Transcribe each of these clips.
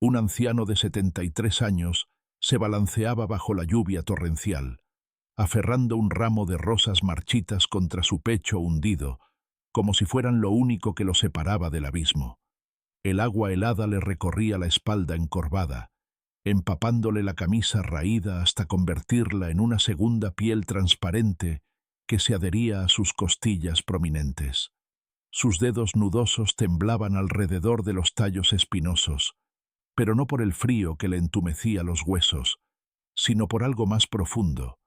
Un anciano de 73 años se balanceaba bajo la lluvia torrencial, aferrando un ramo de rosas marchitas contra su pecho hundido, como si fueran lo único que lo separaba del abismo. El agua helada le recorría la espalda encorvada, empapándole la camisa raída hasta convertirla en una segunda piel transparente que se adhería a sus costillas prominentes. Sus dedos nudosos temblaban alrededor de los tallos espinosos, pero no por el frío que le entumecía los huesos, sino por algo más profundo,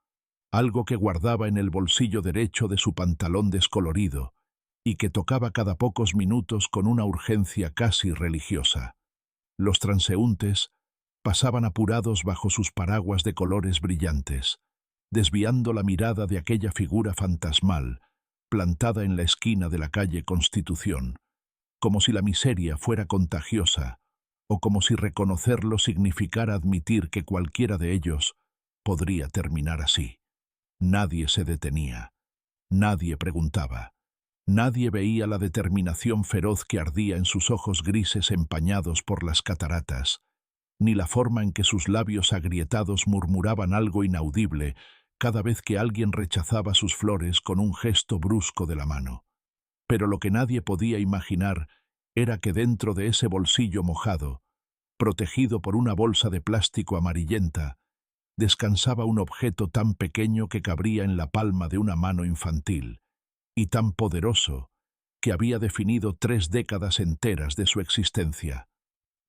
algo que guardaba en el bolsillo derecho de su pantalón descolorido y que tocaba cada pocos minutos con una urgencia casi religiosa. Los transeúntes pasaban apurados bajo sus paraguas de colores brillantes, desviando la mirada de aquella figura fantasmal, plantada en la esquina de la calle Constitución, como si la miseria fuera contagiosa, o como si reconocerlo significara admitir que cualquiera de ellos podría terminar así. Nadie se detenía, nadie preguntaba, nadie veía la determinación feroz que ardía en sus ojos grises empañados por las cataratas, ni la forma en que sus labios agrietados murmuraban algo inaudible cada vez que alguien rechazaba sus flores con un gesto brusco de la mano. Pero lo que nadie podía imaginar era que dentro de ese bolsillo mojado, protegido por una bolsa de plástico amarillenta, descansaba un objeto tan pequeño que cabría en la palma de una mano infantil, y tan poderoso que había definido 3 décadas enteras de su existencia.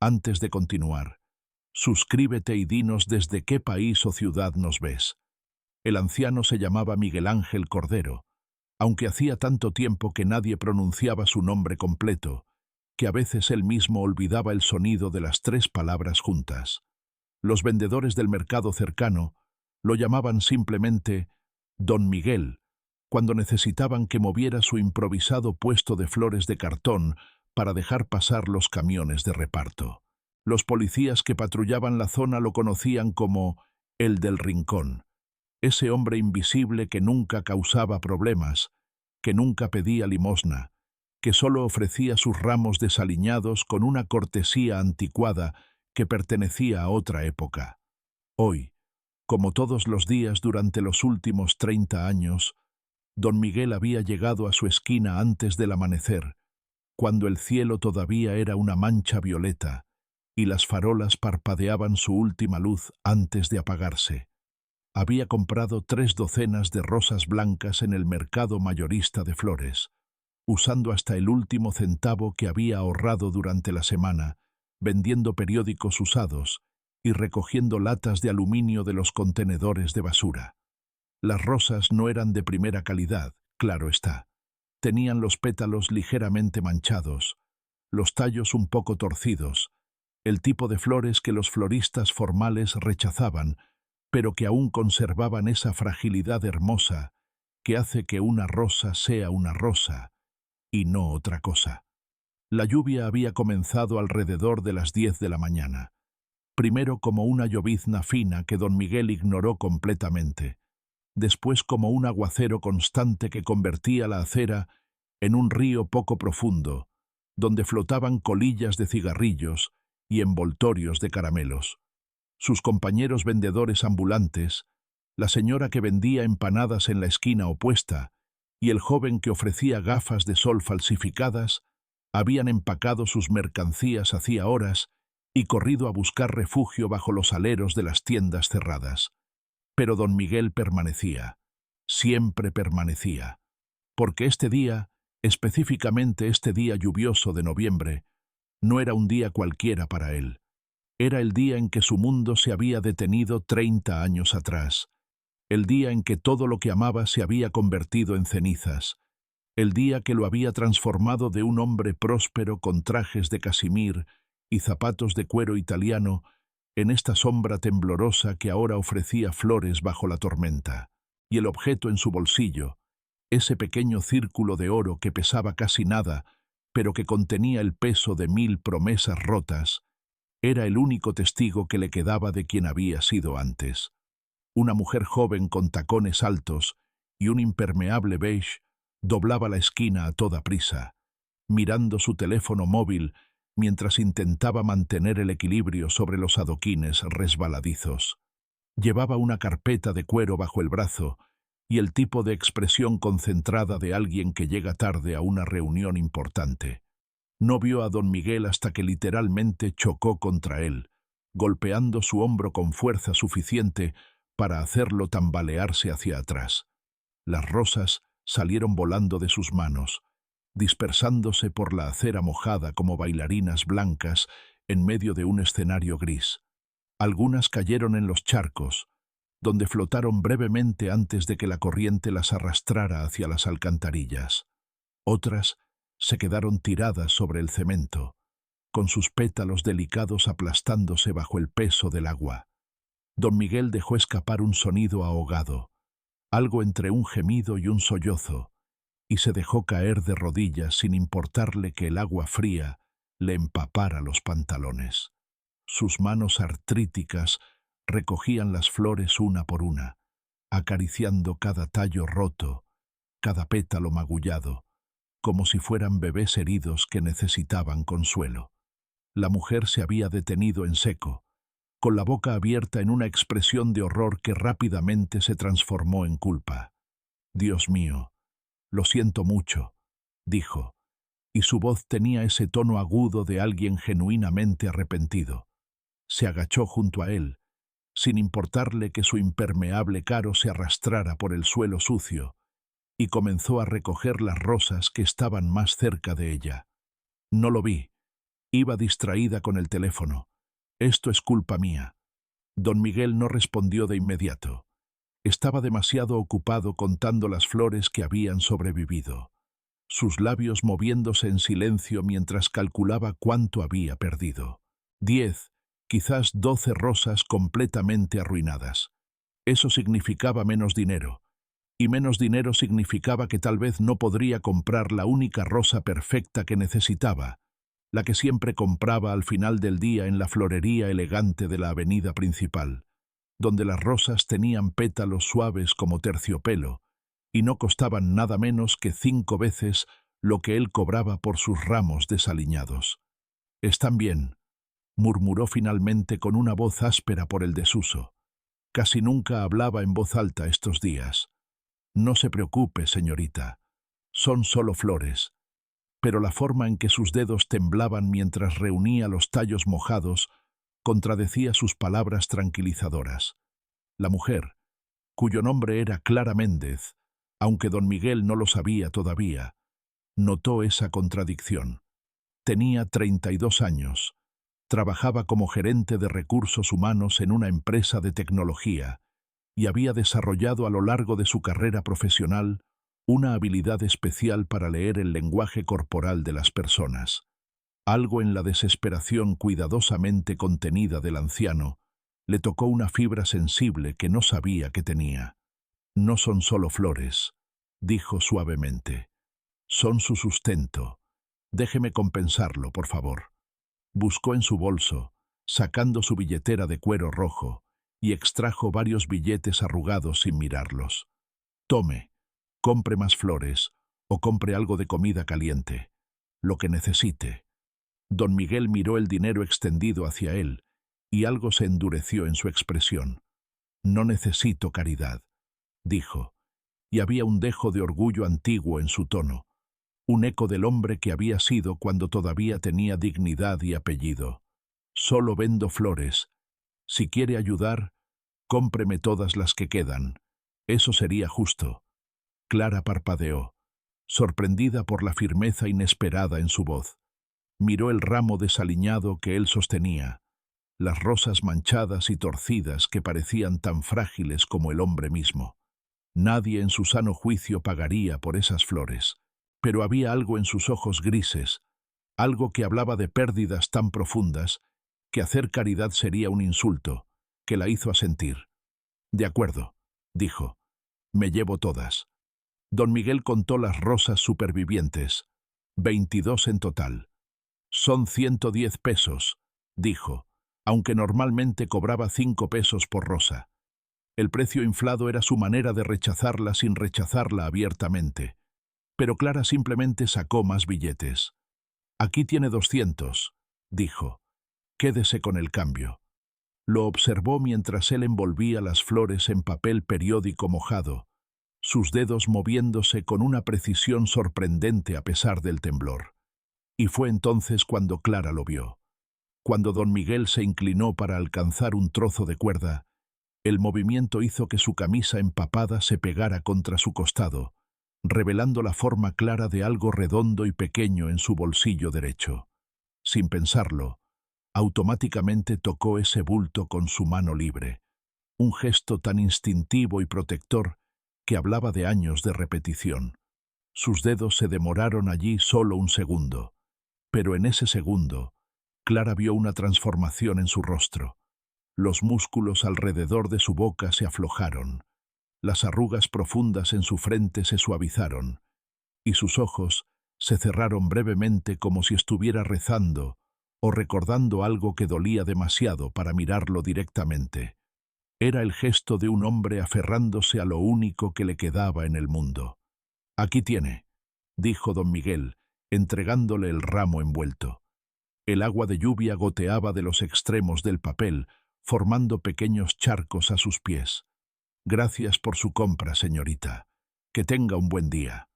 Antes de continuar, suscríbete y dinos desde qué país o ciudad nos ves. El anciano se llamaba Miguel Ángel Cordero, aunque hacía tanto tiempo que nadie pronunciaba su nombre completo, que a veces él mismo olvidaba el sonido de las 3 palabras juntas. Los vendedores del mercado cercano lo llamaban simplemente Don Miguel, cuando necesitaban que moviera su improvisado puesto de flores de cartón para dejar pasar los camiones de reparto. Los policías que patrullaban la zona lo conocían como el del Rincón, ese hombre invisible que nunca causaba problemas, que nunca pedía limosna, que solo ofrecía sus ramos desaliñados con una cortesía anticuada que pertenecía a otra época. Hoy, como todos los días durante los últimos 30 años, don Miguel había llegado a su esquina antes del amanecer, cuando el cielo todavía era una mancha violeta y las farolas parpadeaban su última luz antes de apagarse. Había comprado 3 docenas de rosas blancas en el mercado mayorista de flores, usando hasta el último centavo que había ahorrado durante la semana, vendiendo periódicos usados y recogiendo latas de aluminio de los contenedores de basura. Las rosas no eran de primera calidad, claro está. Tenían los pétalos ligeramente manchados, los tallos un poco torcidos, el tipo de flores que los floristas formales rechazaban, pero que aún conservaban esa fragilidad hermosa que hace que una rosa sea una rosa y no otra cosa. La lluvia había comenzado alrededor de las 10 de la mañana, primero como una llovizna fina que don Miguel ignoró completamente, después como un aguacero constante que convertía la acera en un río poco profundo, donde flotaban colillas de cigarrillos y envoltorios de caramelos. Sus compañeros vendedores ambulantes, la señora que vendía empanadas en la esquina opuesta y el joven que ofrecía gafas de sol falsificadas, habían empacado sus mercancías hacía horas y corrido a buscar refugio bajo los aleros de las tiendas cerradas. Pero don Miguel permanecía, siempre permanecía, porque este día, específicamente este día lluvioso de noviembre, no era un día cualquiera para él. Era el día en que su mundo se había detenido 30 años atrás, el día en que todo lo que amaba se había convertido en cenizas, el día que lo había transformado de un hombre próspero con trajes de casimir y zapatos de cuero italiano en esta sombra temblorosa que ahora ofrecía flores bajo la tormenta. Y el objeto en su bolsillo, ese pequeño círculo de oro que pesaba casi nada, pero que contenía el peso de 1000 promesas rotas, era el único testigo que le quedaba de quien había sido antes. Una mujer joven con tacones altos y un impermeable beige doblaba la esquina a toda prisa, mirando su teléfono móvil mientras intentaba mantener el equilibrio sobre los adoquines resbaladizos. Llevaba una carpeta de cuero bajo el brazo y el tipo de expresión concentrada de alguien que llega tarde a una reunión importante. No vio a don Miguel hasta que literalmente chocó contra él, golpeando su hombro con fuerza suficiente para hacerlo tambalearse hacia atrás. Las rosas salieron volando de sus manos, dispersándose por la acera mojada como bailarinas blancas en medio de un escenario gris. Algunas cayeron en los charcos, donde flotaron brevemente antes de que la corriente las arrastrara hacia las alcantarillas. Otras se quedaron tiradas sobre el cemento, con sus pétalos delicados aplastándose bajo el peso del agua. Don Miguel dejó escapar un sonido ahogado, algo entre un gemido y un sollozo, y se dejó caer de rodillas sin importarle que el agua fría le empapara los pantalones. Sus manos artríticas recogían las flores una por una, acariciando cada tallo roto, cada pétalo magullado, como si fueran bebés heridos que necesitaban consuelo. La mujer se había detenido en seco, con la boca abierta en una expresión de horror que rápidamente se transformó en culpa. «Dios mío, lo siento mucho», dijo, y su voz tenía ese tono agudo de alguien genuinamente arrepentido. Se agachó junto a él, sin importarle que su impermeable caro se arrastrara por el suelo sucio, y comenzó a recoger las rosas que estaban más cerca de ella. «No lo vi. Iba distraída con el teléfono. Esto es culpa mía». Don Miguel no respondió de inmediato. Estaba demasiado ocupado contando las flores que habían sobrevivido, sus labios moviéndose en silencio mientras calculaba cuánto había perdido. 10, quizás 12 rosas completamente arruinadas. Eso significaba menos dinero, y menos dinero significaba que tal vez no podría comprar la única rosa perfecta que necesitaba, la que siempre compraba al final del día en la florería elegante de la avenida principal, donde las rosas tenían pétalos suaves como terciopelo y no costaban nada menos que 5 veces lo que él cobraba por sus ramos desaliñados. «Están bien», murmuró finalmente con una voz áspera por el desuso. Casi nunca hablaba en voz alta estos días. «No se preocupe, señorita. Son solo flores». Pero la forma en que sus dedos temblaban mientras reunía los tallos mojados contradecía sus palabras tranquilizadoras. La mujer, cuyo nombre era Clara Méndez, aunque don Miguel no lo sabía todavía, notó esa contradicción. Tenía 32 años, trabajaba como gerente de recursos humanos en una empresa de tecnología y había desarrollado a lo largo de su carrera profesional una habilidad especial para leer el lenguaje corporal de las personas. Algo en la desesperación cuidadosamente contenida del anciano le tocó una fibra sensible que no sabía que tenía. «No son solo flores», dijo suavemente. «Son su sustento. Déjeme compensarlo, por favor». Buscó en su bolso, sacando su billetera de cuero rojo, y extrajo varios billetes arrugados sin mirarlos. «Tome. Compre más flores o compre algo de comida caliente. Lo que necesite». Don Miguel miró el dinero extendido hacia él y algo se endureció en su expresión. «No necesito caridad», dijo, y había un dejo de orgullo antiguo en su tono, un eco del hombre que había sido cuando todavía tenía dignidad y apellido. «Solo vendo flores. Si quiere ayudar, cómpreme todas las que quedan. Eso sería justo». Clara parpadeó, sorprendida por la firmeza inesperada en su voz. Miró el ramo desaliñado que él sostenía, las rosas manchadas y torcidas que parecían tan frágiles como el hombre mismo. Nadie en su sano juicio pagaría por esas flores, pero había algo en sus ojos grises, algo que hablaba de pérdidas tan profundas que hacer caridad sería un insulto, que la hizo asentir. «De acuerdo», dijo, «me llevo todas». Don Miguel contó las rosas supervivientes, 22 en total. «Son 110 pesos», dijo, aunque normalmente cobraba 5 pesos por rosa. El precio inflado era su manera de rechazarla sin rechazarla abiertamente. Pero Clara simplemente sacó más billetes. «Aquí tiene 200. dijo. «Quédese con el cambio». Lo observó mientras él envolvía las flores en papel periódico mojado, sus dedos moviéndose con una precisión sorprendente a pesar del temblor. Y fue entonces cuando Clara lo vio. Cuando don Miguel se inclinó para alcanzar un trozo de cuerda, el movimiento hizo que su camisa empapada se pegara contra su costado, revelando la forma clara de algo redondo y pequeño en su bolsillo derecho. Sin pensarlo, automáticamente tocó ese bulto con su mano libre, un gesto tan instintivo y protector que hablaba de años de repetición. Sus dedos se demoraron allí solo un segundo, pero en ese segundo, Clara vio una transformación en su rostro. Los músculos alrededor de su boca se aflojaron, las arrugas profundas en su frente se suavizaron, y sus ojos se cerraron brevemente como si estuviera rezando o recordando algo que dolía demasiado para mirarlo directamente. Era el gesto de un hombre aferrándose a lo único que le quedaba en el mundo. «Aquí tiene», dijo don Miguel, entregándole el ramo envuelto. El agua de lluvia goteaba de los extremos del papel, formando pequeños charcos a sus pies. «Gracias por su compra, señorita. Que tenga un buen día».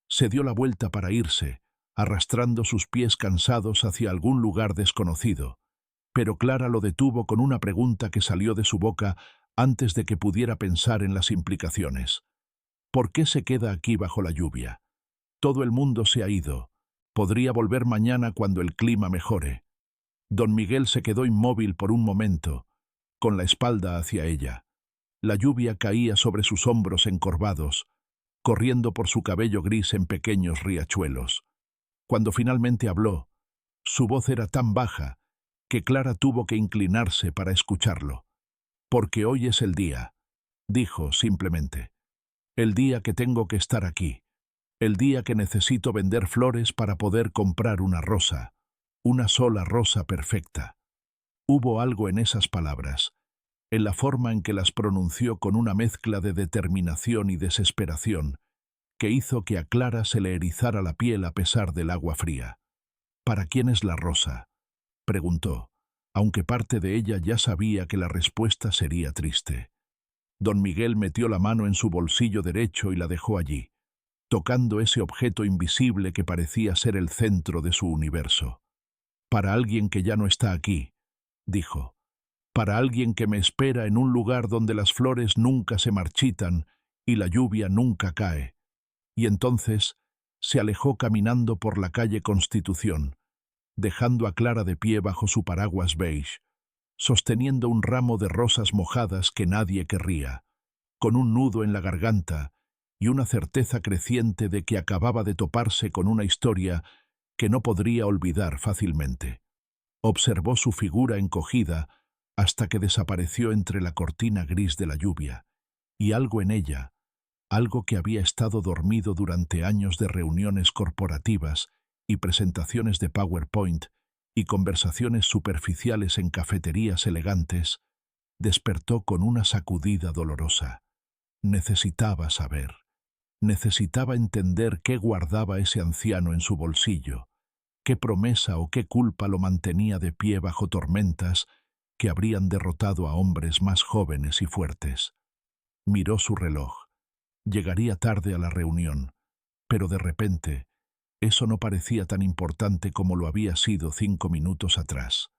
Se dio la vuelta para irse, arrastrando sus pies cansados hacia algún lugar desconocido, pero Clara lo detuvo con una pregunta que salió de su boca antes de que pudiera pensar en las implicaciones. «¿Por qué se queda aquí bajo la lluvia? Todo el mundo se ha ido. Podría volver mañana cuando el clima mejore». Don Miguel se quedó inmóvil por un momento, con la espalda hacia ella. La lluvia caía sobre sus hombros encorvados, corriendo por su cabello gris en pequeños riachuelos. Cuando finalmente habló, su voz era tan baja que Clara tuvo que inclinarse para escucharlo. «Porque hoy es el día», dijo simplemente. «El día que tengo que estar aquí. El día que necesito vender flores para poder comprar una rosa. Una sola rosa perfecta». Hubo algo en esas palabras, en la forma en que las pronunció con una mezcla de determinación y desesperación, que hizo que a Clara se le erizara la piel a pesar del agua fría. «¿Para quién es la rosa?», preguntó, aunque parte de ella ya sabía que la respuesta sería triste. Don Miguel metió la mano en su bolsillo derecho y la dejó allí, tocando ese objeto invisible que parecía ser el centro de su universo. «Para alguien que ya no está aquí», dijo. «Para alguien que me espera en un lugar donde las flores nunca se marchitan y la lluvia nunca cae». Y entonces se alejó caminando por la calle Constitución, dejando a Clara de pie bajo su paraguas beige, sosteniendo un ramo de rosas mojadas que nadie querría, con un nudo en la garganta y una certeza creciente de que acababa de toparse con una historia que no podría olvidar fácilmente. Observó su figura encogida hasta que desapareció entre la cortina gris de la lluvia, y algo en ella, algo que había estado dormido durante años de reuniones corporativas y presentaciones de PowerPoint y conversaciones superficiales en cafeterías elegantes, despertó con una sacudida dolorosa. Necesitaba saber. Necesitaba entender qué guardaba ese anciano en su bolsillo, qué promesa o qué culpa lo mantenía de pie bajo tormentas que habrían derrotado a hombres más jóvenes y fuertes. Miró su reloj. Llegaría tarde a la reunión, pero de repente, eso no parecía tan importante como lo había sido 5 minutos atrás.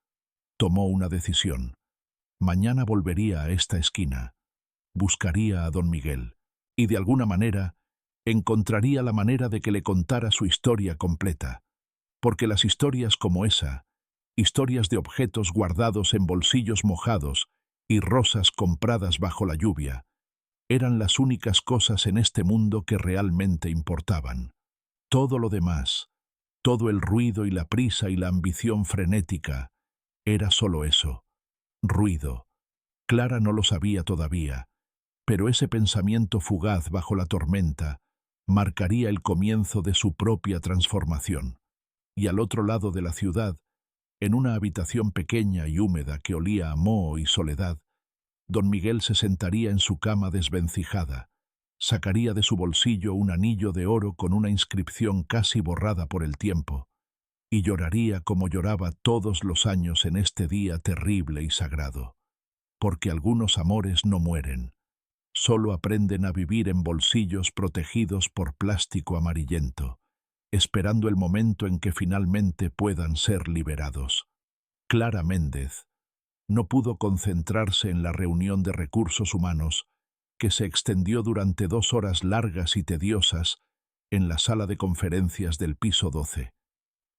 Tomó una decisión. Mañana volvería a esta esquina, buscaría a don Miguel, y de alguna manera encontraría la manera de que le contara su historia completa, porque las historias como esa, historias de objetos guardados en bolsillos mojados y rosas compradas bajo la lluvia, eran las únicas cosas en este mundo que realmente importaban. Todo lo demás, todo el ruido y la prisa y la ambición frenética, era solo eso, ruido. Clara no lo sabía todavía, pero ese pensamiento fugaz bajo la tormenta marcaría el comienzo de su propia transformación. Y al otro lado de la ciudad, en una habitación pequeña y húmeda que olía a moho y soledad, don Miguel se sentaría en su cama desvencijada, sacaría de su bolsillo un anillo de oro con una inscripción casi borrada por el tiempo, y lloraría como lloraba todos los años en este día terrible y sagrado. Porque algunos amores no mueren, solo aprenden a vivir en bolsillos protegidos por plástico amarillento, esperando el momento en que finalmente puedan ser liberados. Clara Méndez no pudo concentrarse en la reunión de recursos humanos, que se extendió durante 2 horas largas y tediosas en la sala de conferencias del piso 12.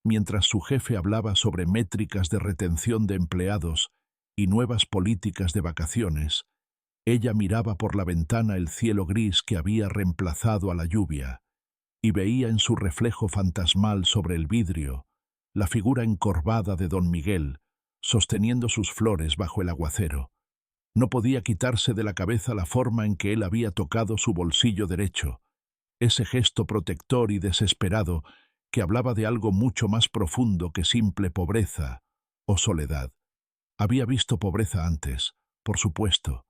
Mientras su jefe hablaba sobre métricas de retención de empleados y nuevas políticas de vacaciones, ella miraba por la ventana el cielo gris que había reemplazado a la lluvia y veía en su reflejo fantasmal sobre el vidrio la figura encorvada de don Miguel, sosteniendo sus flores bajo el aguacero. No podía quitarse de la cabeza la forma en que él había tocado su bolsillo derecho, ese gesto protector y desesperado que hablaba de algo mucho más profundo que simple pobreza o soledad. Había visto pobreza antes, por supuesto.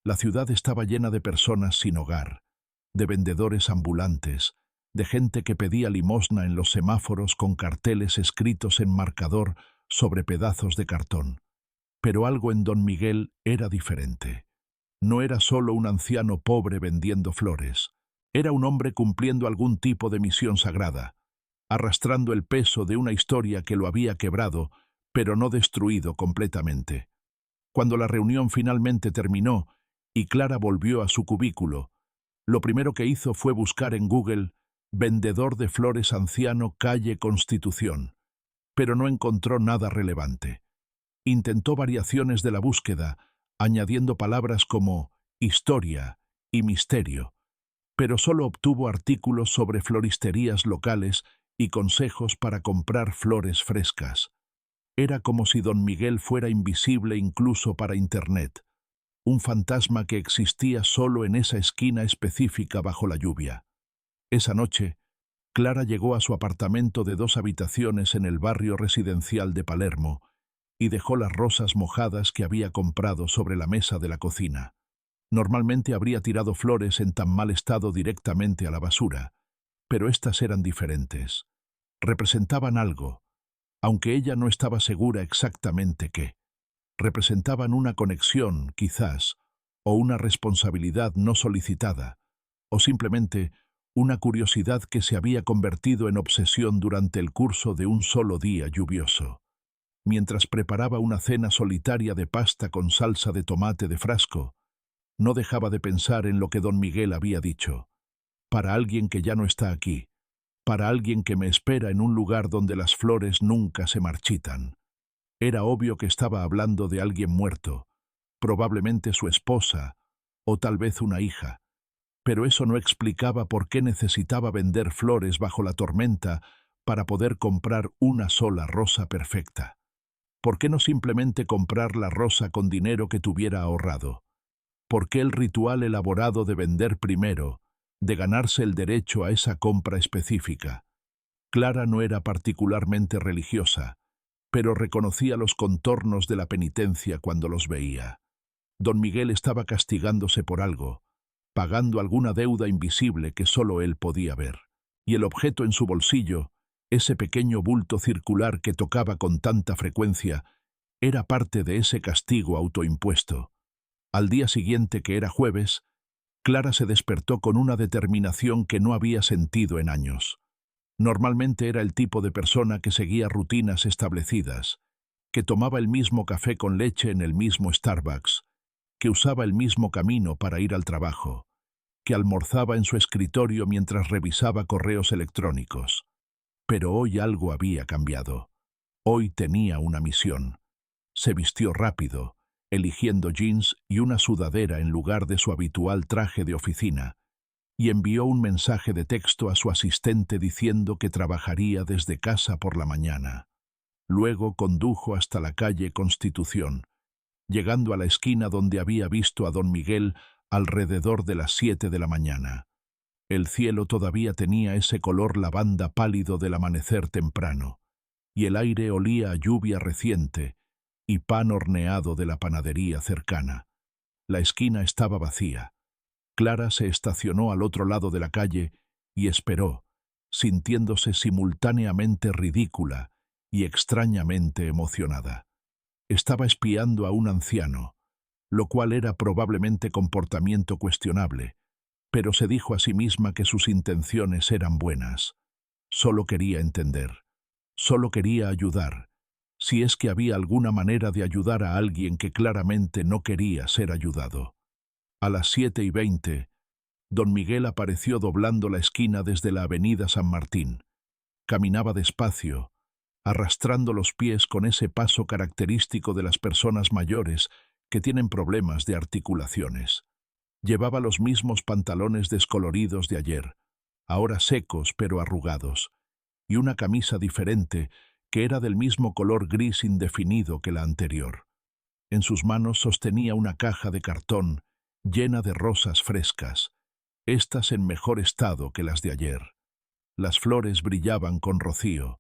La ciudad estaba llena de personas sin hogar, de vendedores ambulantes, de gente que pedía limosna en los semáforos con carteles escritos en marcador sobre pedazos de cartón. Pero algo en don Miguel era diferente. No era solo un anciano pobre vendiendo flores. Era un hombre cumpliendo algún tipo de misión sagrada, arrastrando el peso de una historia que lo había quebrado, pero no destruido completamente. Cuando la reunión finalmente terminó y Clara volvió a su cubículo, lo primero que hizo fue buscar en Google «Vendedor de flores anciano, calle Constitución», pero no encontró nada relevante. Intentó variaciones de la búsqueda, añadiendo palabras como historia y misterio, pero solo obtuvo artículos sobre floristerías locales y consejos para comprar flores frescas. Era como si don Miguel fuera invisible incluso para Internet, un fantasma que existía solo en esa esquina específica bajo la lluvia. Esa noche, Clara llegó a su apartamento de 2 habitaciones en el barrio residencial de Palermo y dejó las rosas mojadas que había comprado sobre la mesa de la cocina. Normalmente habría tirado flores en tan mal estado directamente a la basura, pero estas eran diferentes. Representaban algo, aunque ella no estaba segura exactamente qué. Representaban una conexión, quizás, o una responsabilidad no solicitada, o simplemente una curiosidad que se había convertido en obsesión durante el curso de un solo día lluvioso. Mientras preparaba una cena solitaria de pasta con salsa de tomate de frasco, no dejaba de pensar en lo que don Miguel había dicho. Para alguien que ya no está aquí, para alguien que me espera en un lugar donde las flores nunca se marchitan. Era obvio que estaba hablando de alguien muerto, probablemente su esposa, o tal vez una hija, pero eso no explicaba por qué necesitaba vender flores bajo la tormenta para poder comprar una sola rosa perfecta. ¿Por qué no simplemente comprar la rosa con dinero que tuviera ahorrado? ¿Por qué el ritual elaborado de vender primero, de ganarse el derecho a esa compra específica? Clara no era particularmente religiosa, pero reconocía los contornos de la penitencia cuando los veía. Don Miguel estaba castigándose por algo, pagando alguna deuda invisible que solo él podía ver. Y el objeto en su bolsillo, ese pequeño bulto circular que tocaba con tanta frecuencia, era parte de ese castigo autoimpuesto. Al día siguiente, que era jueves, Clara se despertó con una determinación que no había sentido en años. Normalmente era el tipo de persona que seguía rutinas establecidas, que tomaba el mismo café con leche en el mismo Starbucks, que usaba el mismo camino para ir al trabajo, que almorzaba en su escritorio mientras revisaba correos electrónicos. Pero hoy algo había cambiado. Hoy tenía una misión. Se vistió rápido, eligiendo jeans y una sudadera en lugar de su habitual traje de oficina, y envió un mensaje de texto a su asistente diciendo que trabajaría desde casa por la mañana. Luego condujo hasta la calle Constitución, llegando a la esquina donde había visto a don Miguel alrededor de las 7 de la mañana. El cielo todavía tenía ese color lavanda pálido del amanecer temprano, y el aire olía a lluvia reciente y pan horneado de la panadería cercana. La esquina estaba vacía. Clara se estacionó al otro lado de la calle y esperó, sintiéndose simultáneamente ridícula y extrañamente emocionada. Estaba espiando a un anciano, lo cual era probablemente comportamiento cuestionable, pero se dijo a sí misma que sus intenciones eran buenas. Solo quería entender, solo quería ayudar, si es que había alguna manera de ayudar a alguien que claramente no quería ser ayudado. A las 7:20, don Miguel apareció doblando la esquina desde la avenida San Martín. Caminaba despacio, arrastrando los pies con ese paso característico de las personas mayores que tienen problemas de articulaciones. Llevaba los mismos pantalones descoloridos de ayer, ahora secos pero arrugados, y una camisa diferente que era del mismo color gris indefinido que la anterior. En sus manos sostenía una caja de cartón llena de rosas frescas, estas en mejor estado que las de ayer. Las flores brillaban con rocío,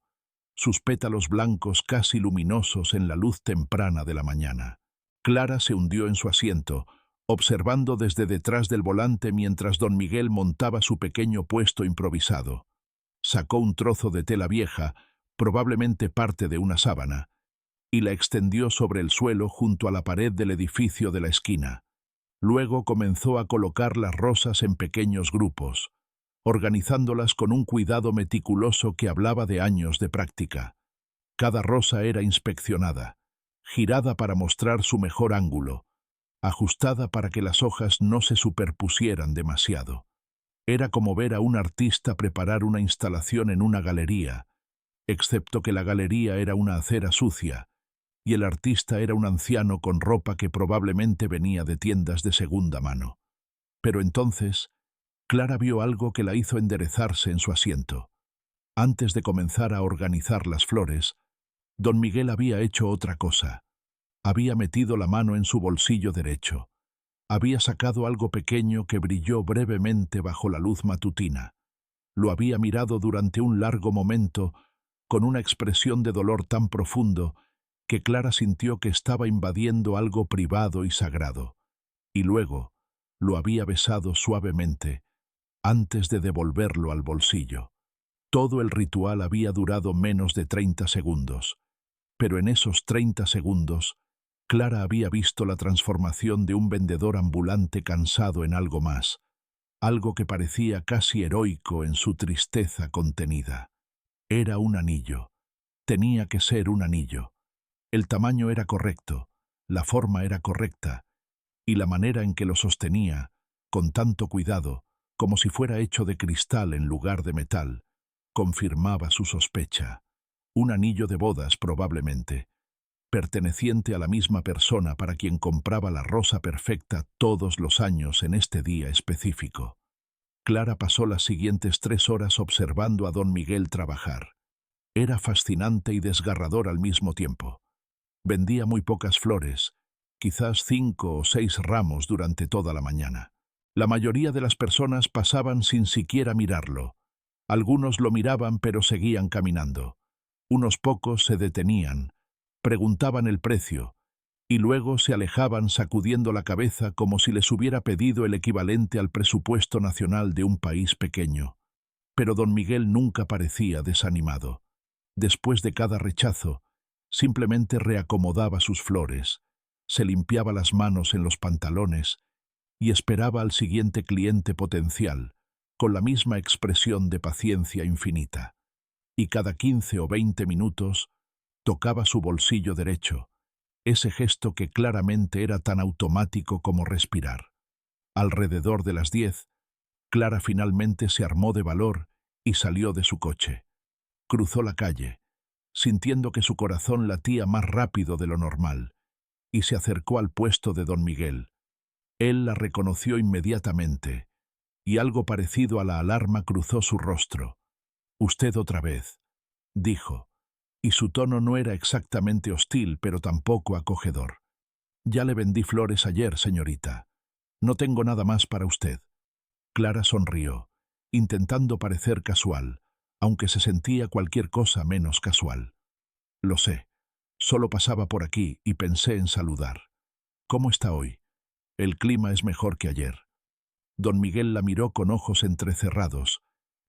sus pétalos blancos casi luminosos en la luz temprana de la mañana. Clara se hundió en su asiento, observando desde detrás del volante mientras don Miguel montaba su pequeño puesto improvisado. Sacó un trozo de tela vieja, probablemente parte de una sábana, y la extendió sobre el suelo junto a la pared del edificio de la esquina. Luego comenzó a colocar las rosas en pequeños grupos, organizándolas con un cuidado meticuloso que hablaba de años de práctica. Cada rosa era inspeccionada, girada para mostrar su mejor ángulo, ajustada para que las hojas no se superpusieran demasiado. Era como ver a un artista preparar una instalación en una galería, excepto que la galería era una acera sucia, y el artista era un anciano con ropa que probablemente venía de tiendas de segunda mano. Pero entonces, Clara vio algo que la hizo enderezarse en su asiento. Antes de comenzar a organizar las flores, don Miguel había hecho otra cosa. Había metido la mano en su bolsillo derecho. Había sacado algo pequeño que brilló brevemente bajo la luz matutina. Lo había mirado durante un largo momento, con una expresión de dolor tan profundo que Clara sintió que estaba invadiendo algo privado y sagrado. Y luego lo había besado suavemente, antes de devolverlo al bolsillo. Todo el ritual había durado menos de 30 segundos, pero en esos 30 segundos, Clara había visto la transformación de un vendedor ambulante cansado en algo más, algo que parecía casi heroico en su tristeza contenida. Era un anillo. Tenía que ser un anillo. El tamaño era correcto, la forma era correcta, y la manera en que lo sostenía, con tanto cuidado, como si fuera hecho de cristal en lugar de metal, confirmaba su sospecha. Un anillo de bodas probablemente, perteneciente a la misma persona para quien compraba la rosa perfecta todos los años en este día específico. Clara pasó las siguientes 3 horas observando a don Miguel trabajar. Era fascinante y desgarrador al mismo tiempo. Vendía muy pocas flores, quizás 5 o 6 ramos durante toda la mañana. La mayoría de las personas pasaban sin siquiera mirarlo. Algunos lo miraban pero seguían caminando. Unos pocos se detenían, preguntaban el precio, y luego se alejaban sacudiendo la cabeza como si les hubiera pedido el equivalente al presupuesto nacional de un país pequeño. Pero don Miguel nunca parecía desanimado. Después de cada rechazo, simplemente reacomodaba sus flores, se limpiaba las manos en los pantalones y esperaba al siguiente cliente potencial, con la misma expresión de paciencia infinita. Y cada 15 o 20 minutos tocaba su bolsillo derecho, ese gesto que claramente era tan automático como respirar. Alrededor de las 10, Clara finalmente se armó de valor y salió de su coche. Cruzó la calle, sintiendo que su corazón latía más rápido de lo normal, y se acercó al puesto de don Miguel. Él la reconoció inmediatamente, y algo parecido a la alarma cruzó su rostro. «Usted otra vez», dijo, y su tono no era exactamente hostil, pero tampoco acogedor. «Ya le vendí flores ayer, señorita. No tengo nada más para usted». Clara sonrió, intentando parecer casual, aunque se sentía cualquier cosa menos casual. «Lo sé. Solo pasaba por aquí y pensé en saludar. ¿Cómo está hoy? El clima es mejor que ayer». Don Miguel la miró con ojos entrecerrados,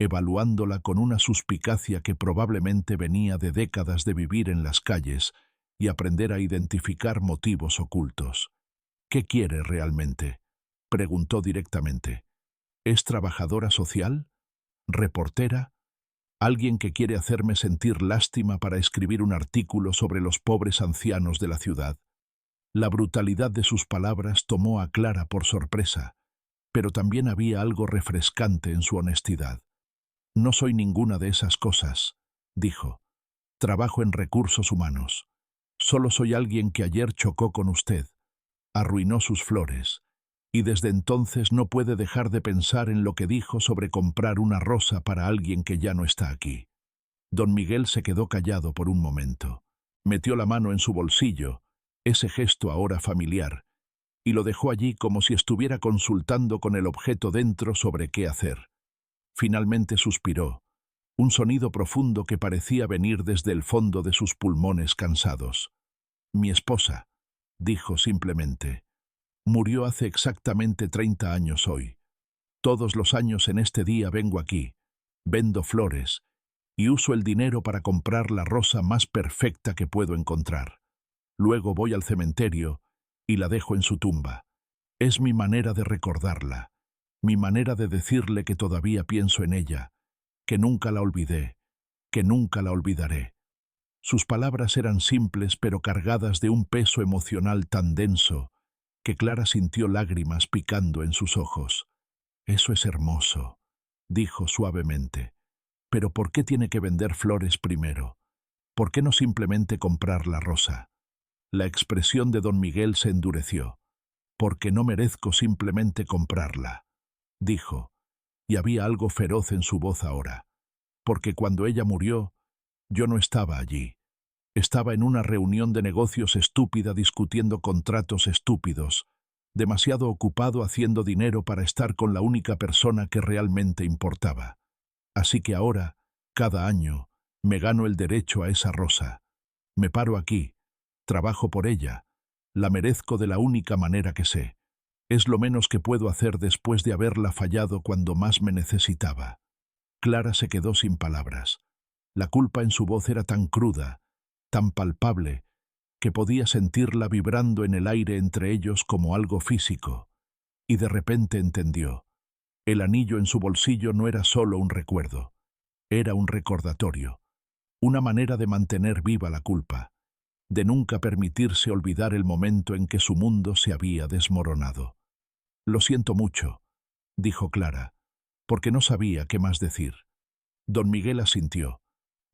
evaluándola con una suspicacia que probablemente venía de décadas de vivir en las calles y aprender a identificar motivos ocultos. ¿Qué quiere realmente?, preguntó directamente. ¿Es trabajadora social? ¿Reportera? ¿Alguien que quiere hacerme sentir lástima para escribir un artículo sobre los pobres ancianos de la ciudad? La brutalidad de sus palabras tomó a Clara por sorpresa, pero también había algo refrescante en su honestidad. No soy ninguna de esas cosas, dijo. Trabajo en recursos humanos. Solo soy alguien que ayer chocó con usted, arruinó sus flores, y desde entonces no puede dejar de pensar en lo que dijo sobre comprar una rosa para alguien que ya no está aquí. Don Miguel se quedó callado por un momento. Metió la mano en su bolsillo, ese gesto ahora familiar, y lo dejó allí como si estuviera consultando con el objeto dentro sobre qué hacer. Finalmente suspiró, un sonido profundo que parecía venir desde el fondo de sus pulmones cansados. Mi esposa, dijo simplemente, murió hace exactamente 30 años hoy. Todos los años en este día vengo aquí, vendo flores, y uso el dinero para comprar la rosa más perfecta que puedo encontrar. Luego voy al cementerio y la dejo en su tumba. Es mi manera de recordarla, mi manera de decirle que todavía pienso en ella, que nunca la olvidé, que nunca la olvidaré. Sus palabras eran simples pero cargadas de un peso emocional tan denso que Clara sintió lágrimas picando en sus ojos. Eso es hermoso, dijo suavemente. Pero ¿por qué tiene que vender flores primero? ¿Por qué no simplemente comprar la rosa? La expresión de don Miguel se endureció. Porque no merezco simplemente comprarla, dijo, y había algo feroz en su voz ahora. Porque cuando ella murió, yo no estaba allí. Estaba en una reunión de negocios estúpida discutiendo contratos estúpidos, demasiado ocupado haciendo dinero para estar con la única persona que realmente importaba. Así que ahora, cada año, me gano el derecho a esa rosa. Me paro aquí, trabajo por ella, la merezco de la única manera que sé. Es lo menos que puedo hacer después de haberla fallado cuando más me necesitaba. Clara se quedó sin palabras. La culpa en su voz era tan cruda, tan palpable, que podía sentirla vibrando en el aire entre ellos como algo físico. Y de repente entendió. El anillo en su bolsillo no era solo un recuerdo. Era un recordatorio, una manera de mantener viva la culpa, de nunca permitirse olvidar el momento en que su mundo se había desmoronado. Lo siento mucho, dijo Clara, porque no sabía qué más decir. Don Miguel asintió,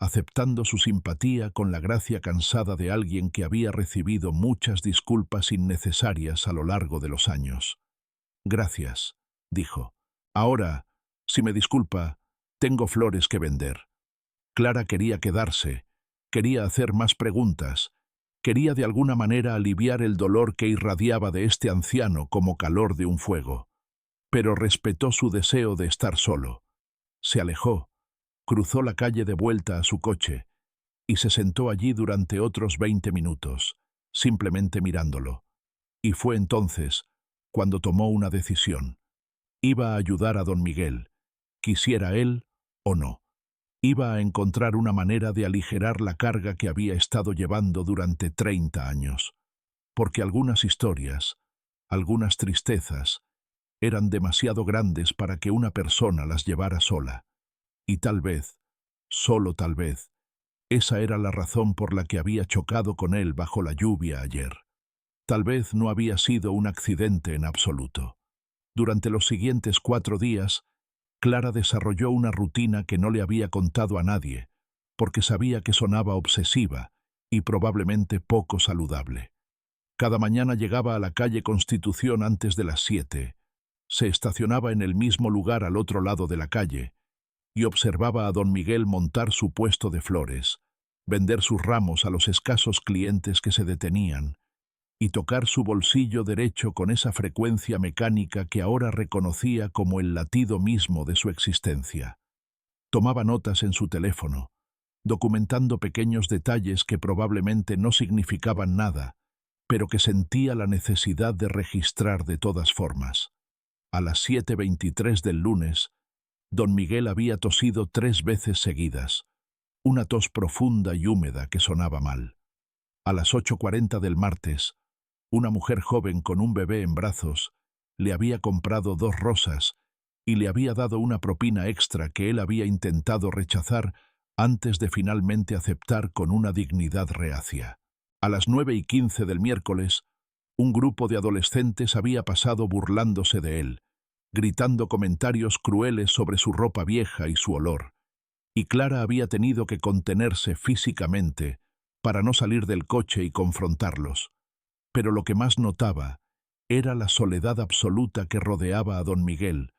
aceptando su simpatía con la gracia cansada de alguien que había recibido muchas disculpas innecesarias a lo largo de los años. Gracias, dijo. Ahora, si me disculpa, tengo flores que vender. Clara quería quedarse, quería hacer más preguntas, quería de alguna manera aliviar el dolor que irradiaba de este anciano como calor de un fuego, pero respetó su deseo de estar solo. Se alejó, cruzó la calle de vuelta a su coche y se sentó allí durante otros 20 minutos, simplemente mirándolo. Y fue entonces cuando tomó una decisión. Iba a ayudar a don Miguel, quisiera él o no. Iba a encontrar una manera de aligerar la carga que había estado llevando durante 30 años. Porque algunas historias, algunas tristezas, eran demasiado grandes para que una persona las llevara sola. Y tal vez, solo tal vez, esa era la razón por la que había chocado con él bajo la lluvia ayer. Tal vez no había sido un accidente en absoluto. Durante los siguientes 4 días, Clara desarrolló una rutina que no le había contado a nadie, porque sabía que sonaba obsesiva y probablemente poco saludable. Cada mañana llegaba a la calle Constitución antes de las 7, se estacionaba en el mismo lugar al otro lado de la calle y observaba a don Miguel montar su puesto de flores, vender sus ramos a los escasos clientes que se detenían, y tocar su bolsillo derecho con esa frecuencia mecánica que ahora reconocía como el latido mismo de su existencia. Tomaba notas en su teléfono, documentando pequeños detalles que probablemente no significaban nada, pero que sentía la necesidad de registrar de todas formas. A las 7:23 del lunes, Don Miguel había tosido 3 veces seguidas, una tos profunda y húmeda que sonaba mal. A las 8:40 del martes, una mujer joven con un bebé en brazos le había comprado 2 rosas y le había dado una propina extra que él había intentado rechazar antes de finalmente aceptar con una dignidad reacia. A las 9:15 del miércoles, un grupo de adolescentes había pasado burlándose de él, gritando comentarios crueles sobre su ropa vieja y su olor, y Clara había tenido que contenerse físicamente para no salir del coche y confrontarlos. Pero lo que más notaba era la soledad absoluta que rodeaba a don Miguel,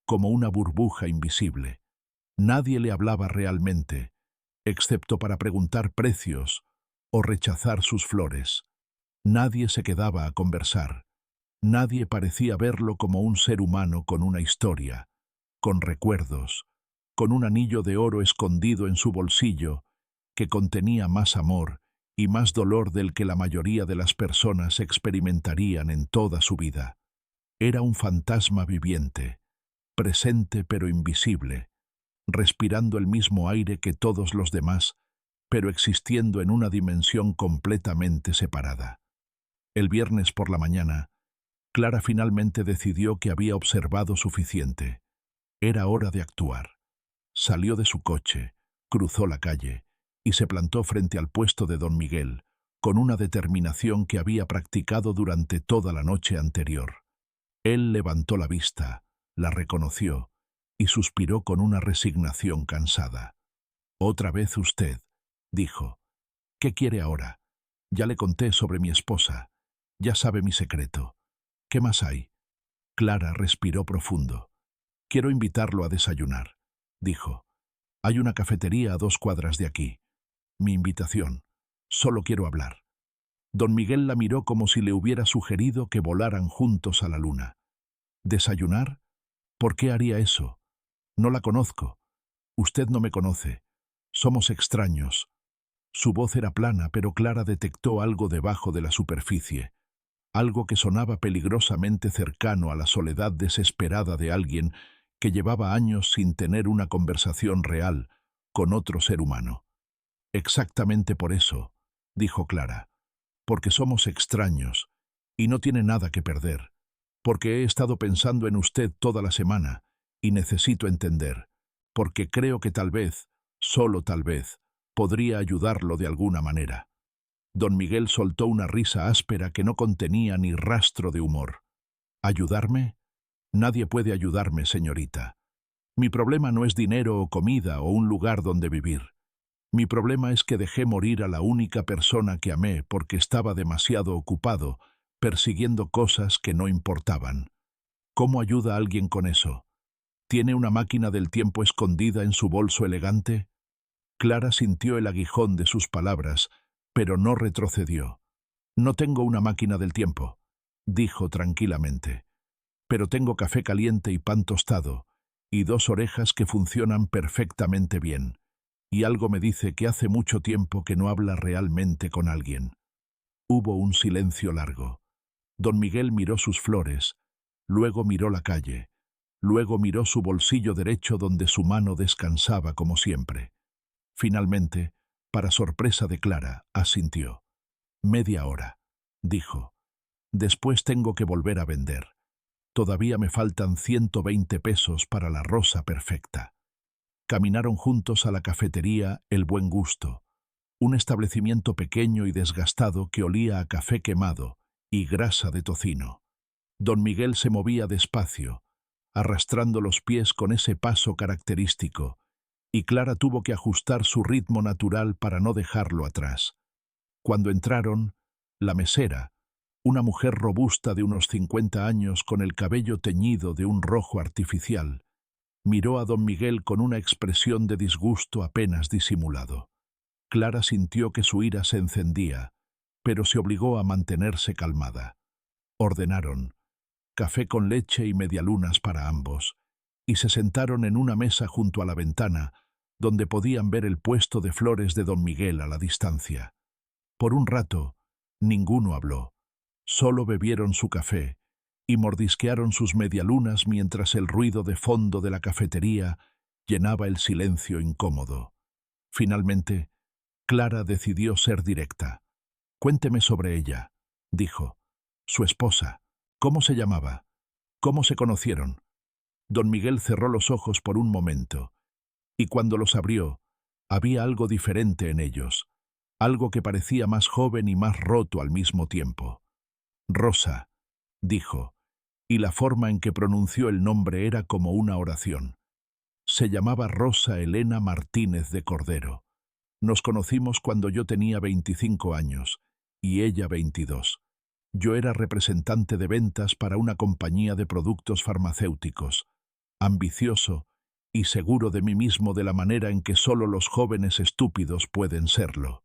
como una burbuja invisible. Nadie le hablaba realmente, excepto para preguntar precios o rechazar sus flores. Nadie se quedaba a conversar. Nadie parecía verlo como un ser humano con una historia, con recuerdos, con un anillo de oro escondido en su bolsillo que contenía más amor y más dolor del que la mayoría de las personas experimentarían en toda su vida. Era un fantasma viviente, presente pero invisible, respirando el mismo aire que todos los demás, pero existiendo en una dimensión completamente separada. El viernes por la mañana, Clara finalmente decidió que había observado suficiente. Era hora de actuar. Salió de su coche, cruzó la calle y se plantó frente al puesto de don Miguel, con una determinación que había practicado durante toda la noche anterior. Él levantó la vista, la reconoció y suspiró con una resignación cansada. «Otra vez usted», dijo. «¿Qué quiere ahora? Ya le conté sobre mi esposa. Ya sabe mi secreto. ¿Qué más hay?» Clara respiró profundo. «Quiero invitarlo a desayunar», dijo. «Hay una cafetería a 2 cuadras de aquí. Mi invitación. Solo quiero hablar». Don Miguel la miró como si le hubiera sugerido que volaran juntos a la luna. «¿Desayunar? ¿Por qué haría eso? No la conozco. Usted no me conoce. Somos extraños». Su voz era plana, pero Clara detectó algo debajo de la superficie, algo que sonaba peligrosamente cercano a la soledad desesperada de alguien que llevaba años sin tener una conversación real con otro ser humano. «Exactamente por eso», dijo Clara, «porque somos extraños y no tiene nada que perder, porque he estado pensando en usted toda la semana y necesito entender, porque creo que tal vez, solo tal vez, podría ayudarlo de alguna manera». Don Miguel soltó una risa áspera que no contenía ni rastro de humor. «¿Ayudarme? Nadie puede ayudarme, señorita. Mi problema no es dinero o comida o un lugar donde vivir. Mi problema es que dejé morir a la única persona que amé porque estaba demasiado ocupado persiguiendo cosas que no importaban. ¿Cómo ayuda a alguien con eso? ¿Tiene una máquina del tiempo escondida en su bolso elegante?» Clara sintió el aguijón de sus palabras, pero no retrocedió. «No tengo una máquina del tiempo», dijo tranquilamente. «Pero tengo café caliente y pan tostado, y 2 orejas que funcionan perfectamente bien. Y algo me dice que hace mucho tiempo que no habla realmente con alguien». Hubo un silencio largo. Don Miguel miró sus flores, luego miró la calle, luego miró su bolsillo derecho donde su mano descansaba como siempre. Finalmente, para sorpresa de Clara, asintió. «Media hora», dijo. «Después tengo que volver a vender. Todavía me faltan 120 pesos para la rosa perfecta». Caminaron juntos a la cafetería El Buen Gusto, un establecimiento pequeño y desgastado que olía a café quemado y grasa de tocino. Don Miguel se movía despacio, arrastrando los pies con ese paso característico, y Clara tuvo que ajustar su ritmo natural para no dejarlo atrás. Cuando entraron, la mesera, una mujer robusta de unos 50 años con el cabello teñido de un rojo artificial, miró a don Miguel con una expresión de disgusto apenas disimulado. Clara sintió que su ira se encendía, pero se obligó a mantenerse calmada. Ordenaron café con leche y medialunas para ambos, y se sentaron en una mesa junto a la ventana, donde podían ver el puesto de flores de don Miguel a la distancia. Por un rato, ninguno habló. Solo bebieron su café, y mordisquearon sus medialunas mientras el ruido de fondo de la cafetería llenaba el silencio incómodo. Finalmente, Clara decidió ser directa. «Cuénteme sobre ella», dijo. «Su esposa. ¿Cómo se llamaba? ¿Cómo se conocieron?» Don Miguel cerró los ojos por un momento, y cuando los abrió, había algo diferente en ellos, algo que parecía más joven y más roto al mismo tiempo. «Rosa», dijo, y la forma en que pronunció el nombre era como una oración. Se llamaba Rosa Elena Martínez de Cordero. Nos conocimos cuando yo tenía 25 años y ella 22. Yo era representante de ventas para una compañía de productos farmacéuticos, ambicioso y seguro de mí mismo de la manera en que solo los jóvenes estúpidos pueden serlo.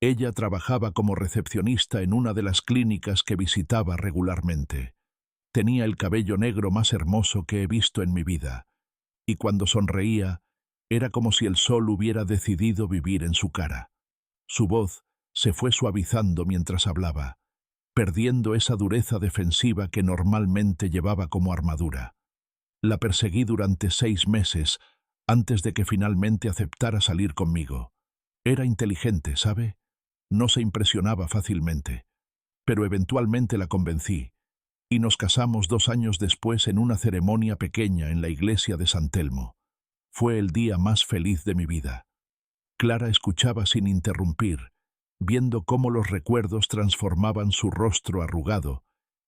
Ella trabajaba como recepcionista en una de las clínicas que visitaba regularmente. Tenía el cabello negro más hermoso que he visto en mi vida, y cuando sonreía, era como si el sol hubiera decidido vivir en su cara. Su voz se fue suavizando mientras hablaba, perdiendo esa dureza defensiva que normalmente llevaba como armadura. La perseguí durante 6 meses antes de que finalmente aceptara salir conmigo. Era inteligente, ¿sabe? No se impresionaba fácilmente, pero eventualmente la convencí, y nos casamos 2 años después en una ceremonia pequeña en la iglesia de San Telmo. Fue el día más feliz de mi vida. Clara escuchaba sin interrumpir, viendo cómo los recuerdos transformaban su rostro arrugado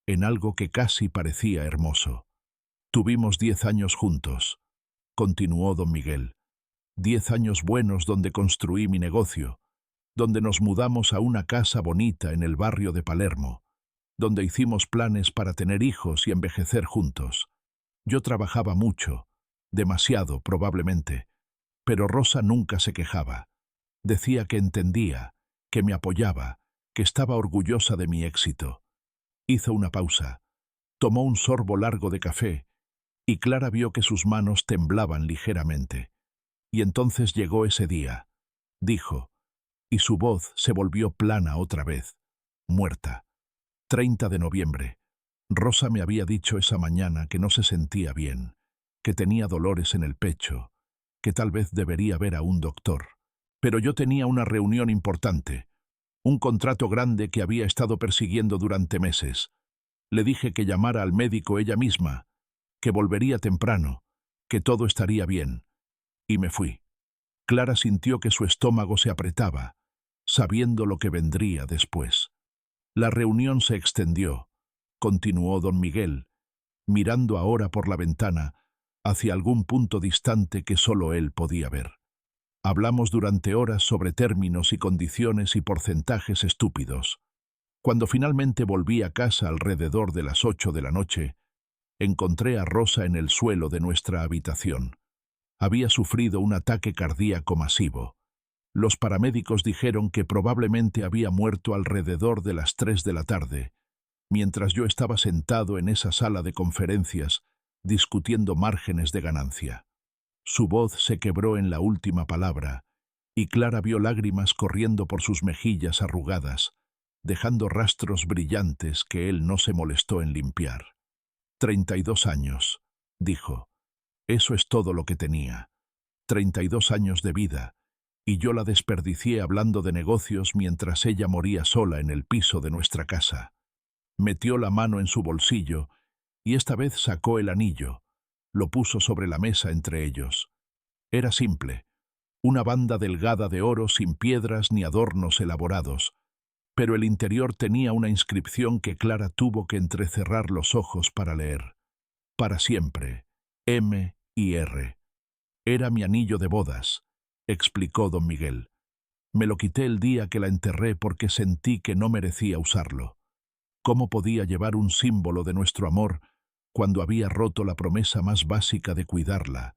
en algo que casi parecía hermoso. Tuvimos 10 años juntos, continuó don Miguel. 10 años buenos donde construí mi negocio, donde nos mudamos a una casa bonita en el barrio de Palermo, donde hicimos planes para tener hijos y envejecer juntos. Yo trabajaba mucho, demasiado probablemente, pero Rosa nunca se quejaba. Decía que entendía, que me apoyaba, que estaba orgullosa de mi éxito. Hizo una pausa, tomó un sorbo largo de café, y Clara vio que sus manos temblaban ligeramente. Y entonces llegó ese día, dijo, y su voz se volvió plana otra vez, muerta. 30 de noviembre. Rosa me había dicho esa mañana que no se sentía bien, que tenía dolores en el pecho, que tal vez debería ver a un doctor. Pero yo tenía una reunión importante, un contrato grande que había estado persiguiendo durante meses. Le dije que llamara al médico ella misma, que volvería temprano, que todo estaría bien. Y me fui. Clara sintió que su estómago se apretaba, sabiendo lo que vendría después. La reunión se extendió, continuó don Miguel, mirando ahora por la ventana hacia algún punto distante que solo él podía ver. Hablamos durante horas sobre términos y condiciones y porcentajes estúpidos. Cuando finalmente volví a casa alrededor de las 8 de la noche, encontré a Rosa en el suelo de nuestra habitación. Había sufrido un ataque cardíaco masivo. Los paramédicos dijeron que probablemente había muerto alrededor de las 3 de la tarde, mientras yo estaba sentado en esa sala de conferencias discutiendo márgenes de ganancia. Su voz se quebró en la última palabra, y Clara vio lágrimas corriendo por sus mejillas arrugadas, dejando rastros brillantes que él no se molestó en limpiar. 32 años, dijo. Eso es todo lo que tenía. 32 años de vida, y yo la desperdicié hablando de negocios mientras ella moría sola en el piso de nuestra casa. Metió la mano en su bolsillo y esta vez sacó el anillo. Lo puso sobre la mesa entre ellos. Era simple, una banda delgada de oro sin piedras ni adornos elaborados, pero el interior tenía una inscripción que Clara tuvo que entrecerrar los ojos para leer. Para siempre, M y R. Era mi anillo de bodas, explicó don Miguel. Me lo quité el día que la enterré porque sentí que no merecía usarlo. ¿Cómo podía llevar un símbolo de nuestro amor cuando había roto la promesa más básica de cuidarla,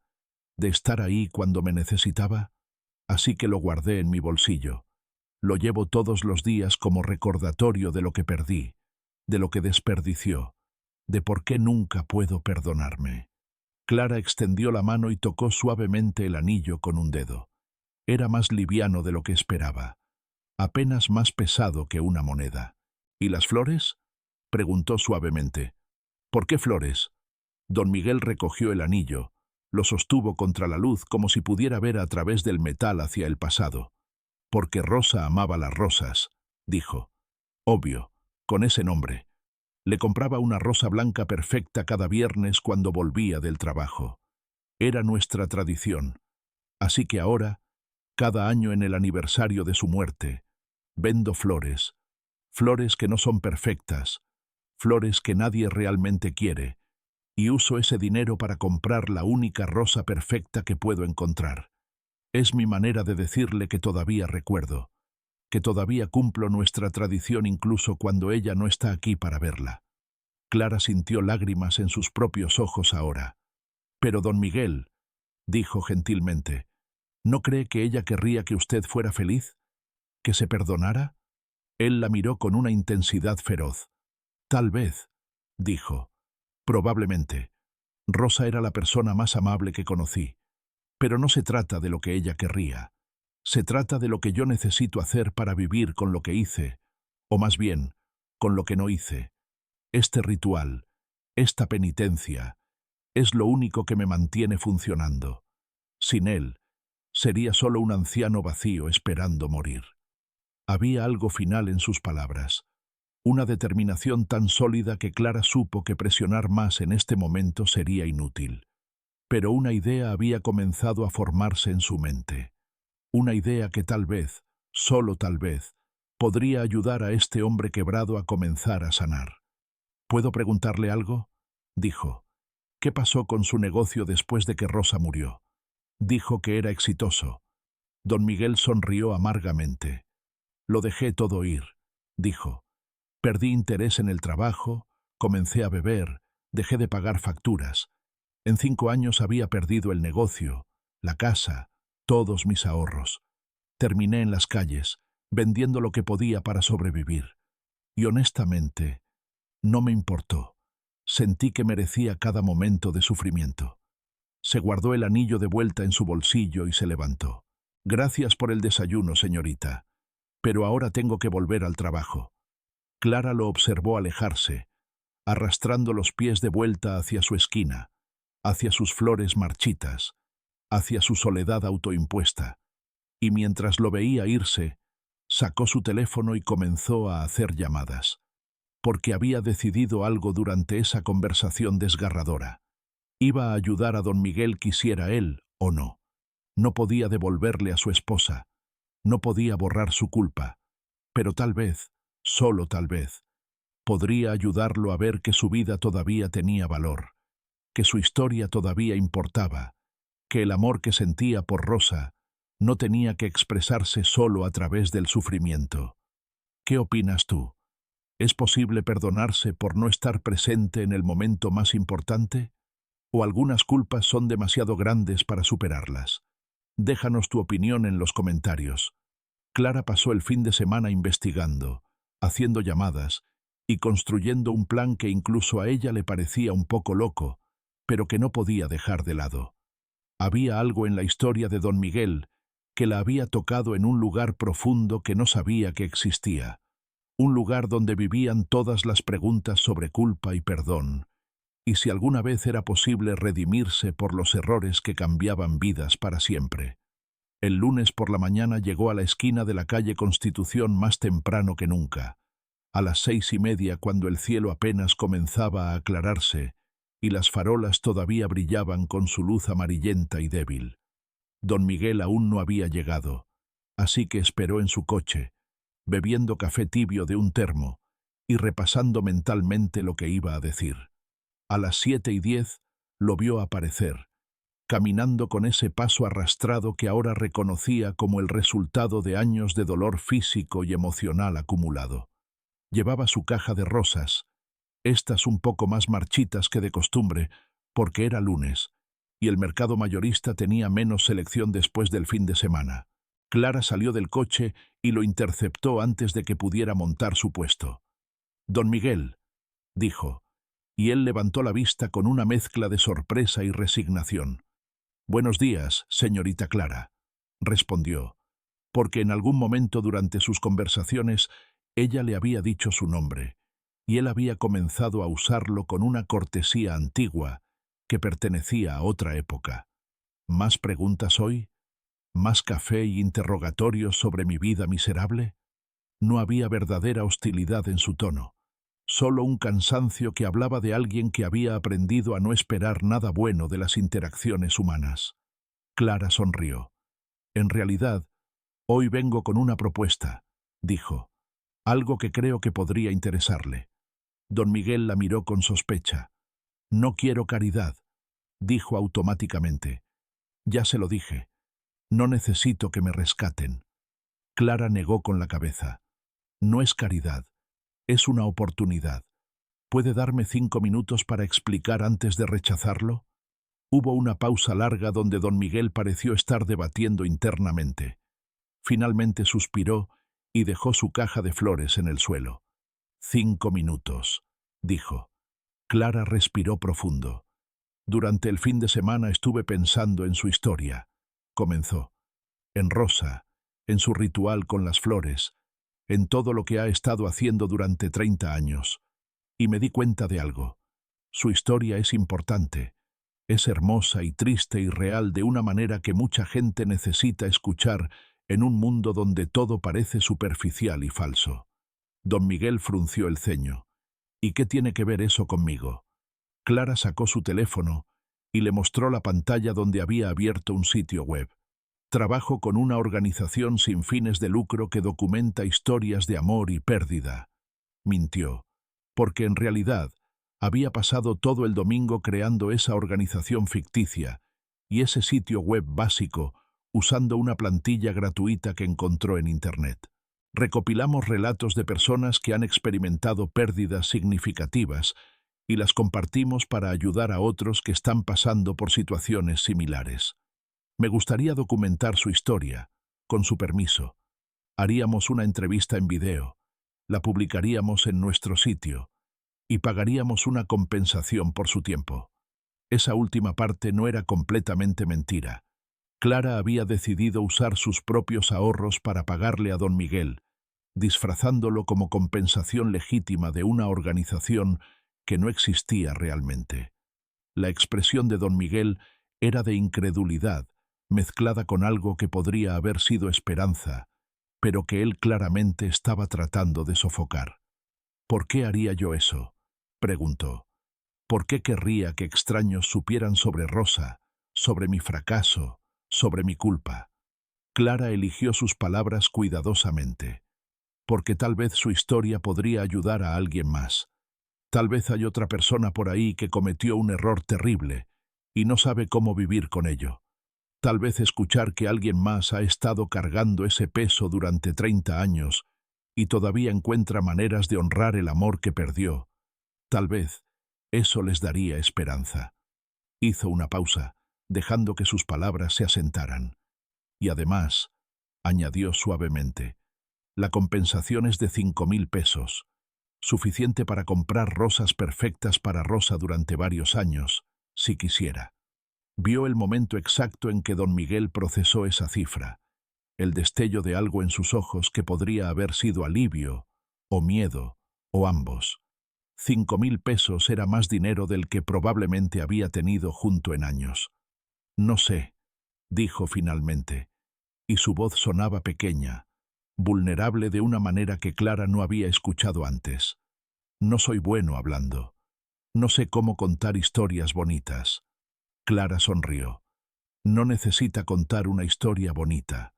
de estar ahí cuando me necesitaba? Así que lo guardé en mi bolsillo. Lo llevo todos los días como recordatorio de lo que perdí, de lo que desperdició, de por qué nunca puedo perdonarme. Clara extendió la mano y tocó suavemente el anillo con un dedo. Era más liviano de lo que esperaba, apenas más pesado que una moneda. ¿Y las flores?, preguntó suavemente. ¿Por qué flores? Don Miguel recogió el anillo, lo sostuvo contra la luz como si pudiera ver a través del metal hacia el pasado. Porque Rosa amaba las rosas, dijo. Obvio, con ese nombre. Le compraba una rosa blanca perfecta cada viernes cuando volvía del trabajo. Era nuestra tradición. Así que ahora, cada año en el aniversario de su muerte, vendo flores. Flores que no son perfectas, flores que nadie realmente quiere, y uso ese dinero para comprar la única rosa perfecta que puedo encontrar. Es mi manera de decirle que todavía recuerdo, que todavía cumplo nuestra tradición incluso cuando ella no está aquí para verla. Clara sintió lágrimas en sus propios ojos ahora. Pero don Miguel, dijo gentilmente, ¿no cree que ella querría que usted fuera feliz? ¿Que se perdonara? Él la miró con una intensidad feroz. Tal vez, dijo. Probablemente. Rosa era la persona más amable que conocí. Pero no se trata de lo que ella querría. Se trata de lo que yo necesito hacer para vivir con lo que hice, o más bien, con lo que no hice. Este ritual, esta penitencia, es lo único que me mantiene funcionando. Sin él, sería solo un anciano vacío esperando morir. Había algo final en sus palabras, una determinación tan sólida que Clara supo que presionar más en este momento sería inútil. Pero una idea había comenzado a formarse en su mente. Una idea que tal vez, solo tal vez, podría ayudar a este hombre quebrado a comenzar a sanar. ¿Puedo preguntarle algo? Dijo. ¿Qué pasó con su negocio después de que Rosa murió? Dijo que era exitoso. Don Miguel sonrió amargamente. Lo dejé todo ir, dijo. Perdí interés en el trabajo, comencé a beber, dejé de pagar facturas. En 5 años había perdido el negocio, la casa, todos mis ahorros. Terminé en las calles, vendiendo lo que podía para sobrevivir. Y honestamente, no me importó. Sentí que merecía cada momento de sufrimiento. Se guardó el anillo de vuelta en su bolsillo y se levantó. Gracias por el desayuno, señorita. Pero ahora tengo que volver al trabajo. Clara lo observó alejarse, arrastrando los pies de vuelta hacia su esquina, hacia sus flores marchitas, hacia su soledad autoimpuesta. Y mientras lo veía irse, sacó su teléfono y comenzó a hacer llamadas. Porque había decidido algo durante esa conversación desgarradora. Iba a ayudar a don Miguel quisiera él o no. No podía devolverle a su esposa. No podía borrar su culpa. Pero tal vez, solo tal vez, podría ayudarlo a ver que su vida todavía tenía valor, que su historia todavía importaba, que el amor que sentía por Rosa no tenía que expresarse solo a través del sufrimiento. ¿Qué opinas tú? ¿Es posible perdonarse por no estar presente en el momento más importante? ¿O algunas culpas son demasiado grandes para superarlas? Déjanos tu opinión en los comentarios. Clara pasó el fin de semana investigando, haciendo llamadas y construyendo un plan que incluso a ella le parecía un poco loco, pero que no podía dejar de lado. Había algo en la historia de don Miguel que la había tocado en un lugar profundo que no sabía que existía. Un lugar donde vivían todas las preguntas sobre culpa y perdón, y si alguna vez era posible redimirse por los errores que cambiaban vidas para siempre. El lunes por la mañana llegó a la esquina de la calle Constitución más temprano que nunca, a las 6:30 cuando el cielo apenas comenzaba a aclararse y las farolas todavía brillaban con su luz amarillenta y débil. Don Miguel aún no había llegado, así que esperó en su coche, bebiendo café tibio de un termo y repasando mentalmente lo que iba a decir. A las 7:10 lo vio aparecer, caminando con ese paso arrastrado que ahora reconocía como el resultado de años de dolor físico y emocional acumulado. Llevaba su caja de rosas, estas un poco más marchitas que de costumbre, porque era lunes, y el mercado mayorista tenía menos selección después del fin de semana. Clara salió del coche y lo interceptó antes de que pudiera montar su puesto. «Don Miguel», dijo, y él levantó la vista con una mezcla de sorpresa y resignación. «Buenos días, señorita Clara», respondió, porque en algún momento durante sus conversaciones ella le había dicho su nombre, y él había comenzado a usarlo con una cortesía antigua que pertenecía a otra época. ¿Más preguntas hoy? ¿Más café y interrogatorios sobre mi vida miserable? No había verdadera hostilidad en su tono, solo un cansancio que hablaba de alguien que había aprendido a no esperar nada bueno de las interacciones humanas. Clara sonrió. En realidad, hoy vengo con una propuesta, dijo, algo que creo que podría interesarle. Don Miguel la miró con sospecha. No quiero caridad, dijo automáticamente. Ya se lo dije. No necesito que me rescaten. Clara negó con la cabeza. No es caridad. Es una oportunidad. ¿Puede darme 5 minutos para explicar antes de rechazarlo? Hubo una pausa larga donde don Miguel pareció estar debatiendo internamente. Finalmente suspiró y dejó su caja de flores en el suelo. 5 minutos, dijo. Clara respiró profundo. Durante el fin de semana estuve pensando en su historia. Comenzó. En Rosa, en su ritual con las flores, en todo lo que ha estado haciendo durante 30 años. Y me di cuenta de algo. Su historia es importante. Es hermosa y triste y real de una manera que mucha gente necesita escuchar en un mundo donde todo parece superficial y falso. Don Miguel frunció el ceño. ¿Y qué tiene que ver eso conmigo? Clara sacó su teléfono y le mostró la pantalla donde había abierto un sitio web. Trabajo con una organización sin fines de lucro que documenta historias de amor y pérdida. Mintió, porque en realidad había pasado todo el domingo creando esa organización ficticia y ese sitio web básico usando una plantilla gratuita que encontró en Internet. Recopilamos relatos de personas que han experimentado pérdidas significativas y las compartimos para ayudar a otros que están pasando por situaciones similares. Me gustaría documentar su historia, con su permiso. Haríamos una entrevista en video, la publicaríamos en nuestro sitio y pagaríamos una compensación por su tiempo. Esa última parte no era completamente mentira. Clara había decidido usar sus propios ahorros para pagarle a don Miguel, disfrazándolo como compensación legítima de una organización que no existía realmente. La expresión de don Miguel era de incredulidad, mezclada con algo que podría haber sido esperanza, pero que él claramente estaba tratando de sofocar. ¿Por qué haría yo eso?, preguntó. ¿Por qué querría que extraños supieran sobre Rosa, sobre mi fracaso, sobre mi culpa? Clara eligió sus palabras cuidadosamente. Porque tal vez su historia podría ayudar a alguien más. Tal vez hay otra persona por ahí que cometió un error terrible y no sabe cómo vivir con ello. Tal vez escuchar que alguien más ha estado cargando ese peso durante 30 años y todavía encuentra maneras de honrar el amor que perdió. Tal vez eso les daría esperanza. Hizo una pausa, dejando que sus palabras se asentaran. Y además, añadió suavemente, la compensación es de 5.000 pesos, suficiente para comprar rosas perfectas para Rosa durante varios años, si quisiera. Vio el momento exacto en que don Miguel procesó esa cifra, el destello de algo en sus ojos que podría haber sido alivio, o miedo, o ambos. 5.000 pesos era más dinero del que probablemente había tenido junto en años. No sé, dijo finalmente, y su voz sonaba pequeña, vulnerable de una manera que Clara no había escuchado antes. No soy bueno hablando. No sé cómo contar historias bonitas. Clara sonrió. No necesita contar una historia bonita.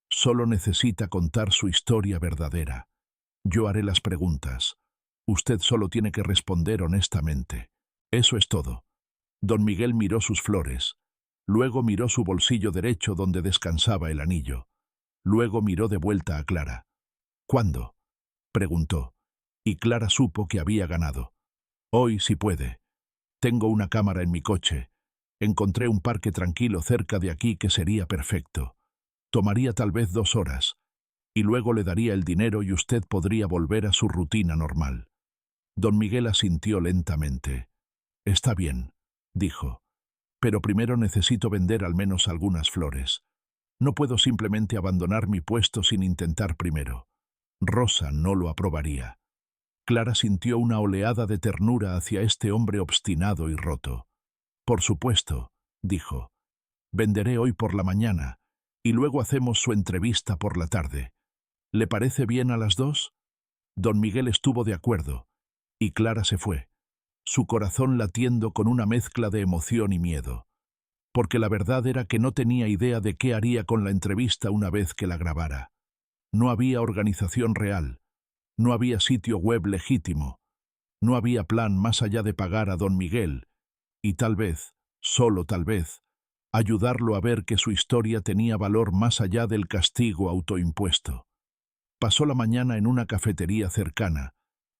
Solo necesita contar su historia verdadera. Yo haré las preguntas. Usted solo tiene que responder honestamente. Eso es todo. Don Miguel miró sus flores. Luego miró su bolsillo derecho donde descansaba el anillo. Luego miró de vuelta a Clara. ¿Cuándo?, preguntó, y Clara supo que había ganado. Hoy, si puede. Tengo una cámara en mi coche. Encontré un parque tranquilo cerca de aquí que sería perfecto. Tomaría tal vez 2 horas, y luego le daría el dinero y usted podría volver a su rutina normal. Don Miguel asintió lentamente. Está bien, dijo, pero primero necesito vender al menos algunas flores. No puedo simplemente abandonar mi puesto sin intentar primero. Rosa no lo aprobaría. Clara sintió una oleada de ternura hacia este hombre obstinado y roto. «Por supuesto», dijo. «Venderé hoy por la mañana y luego hacemos su entrevista por la tarde. ¿Le parece bien a las 2?» Don Miguel estuvo de acuerdo, y Clara se fue, su corazón latiendo con una mezcla de emoción y miedo, porque la verdad era que no tenía idea de qué haría con la entrevista una vez que la grabara. No había organización real, no había sitio web legítimo, no había plan más allá de pagar a don Miguel y tal vez, solo tal vez, ayudarlo a ver que su historia tenía valor más allá del castigo autoimpuesto. Pasó la mañana en una cafetería cercana,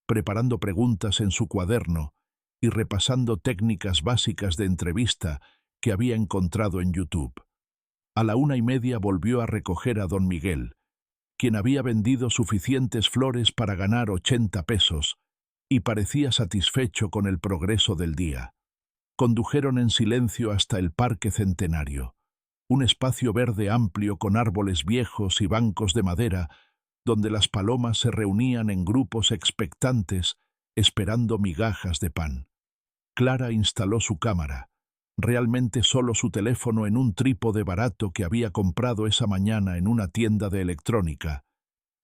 preparando preguntas en su cuaderno y repasando técnicas básicas de entrevista que había encontrado en YouTube. A la 1:30 volvió a recoger a don Miguel, quien había vendido suficientes flores para ganar 80 pesos y parecía satisfecho con el progreso del día. Condujeron en silencio hasta el Parque Centenario, un espacio verde amplio con árboles viejos y bancos de madera, donde las palomas se reunían en grupos expectantes esperando migajas de pan. Clara instaló su cámara, realmente solo su teléfono en un trípode barato que había comprado esa mañana en una tienda de electrónica,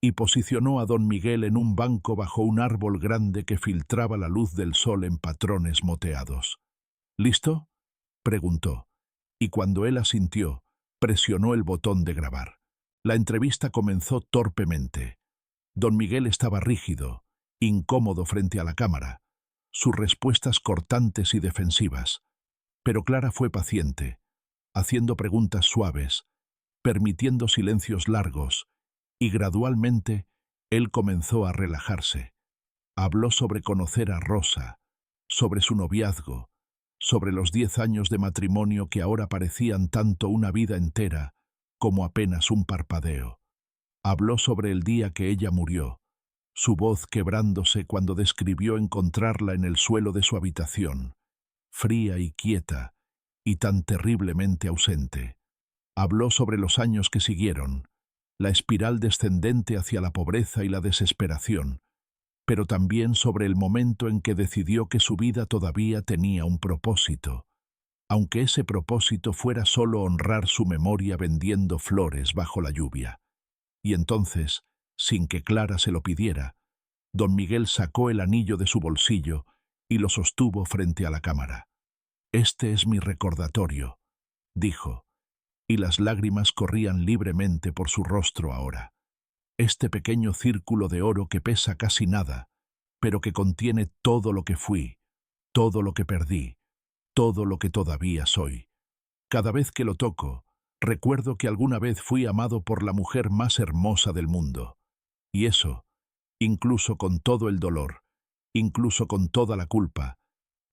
y posicionó a don Miguel en un banco bajo un árbol grande que filtraba la luz del sol en patrones moteados. «¿Listo?», preguntó, y cuando él asintió, presionó el botón de grabar. La entrevista comenzó torpemente. Don Miguel estaba rígido, incómodo frente a la cámara, sus respuestas cortantes y defensivas. Pero Clara fue paciente, haciendo preguntas suaves, permitiendo silencios largos, y gradualmente él comenzó a relajarse. Habló sobre conocer a Rosa, sobre su noviazgo, sobre los 10 años de matrimonio que ahora parecían tanto una vida entera como apenas un parpadeo. Habló sobre el día que ella murió, su voz quebrándose cuando describió encontrarla en el suelo de su habitación, fría y quieta, y tan terriblemente ausente. Habló sobre los años que siguieron, la espiral descendente hacia la pobreza y la desesperación, pero también sobre el momento en que decidió que su vida todavía tenía un propósito, aunque ese propósito fuera solo honrar su memoria vendiendo flores bajo la lluvia. Y entonces, sin que Clara se lo pidiera, don Miguel sacó el anillo de su bolsillo y lo sostuvo frente a la cámara. «Este es mi recordatorio», dijo, y las lágrimas corrían libremente por su rostro ahora. «Este pequeño círculo de oro que pesa casi nada, pero que contiene todo lo que fui, todo lo que perdí, todo lo que todavía soy. Cada vez que lo toco, recuerdo que alguna vez fui amado por la mujer más hermosa del mundo. Y eso, incluso con todo el dolor, incluso con toda la culpa,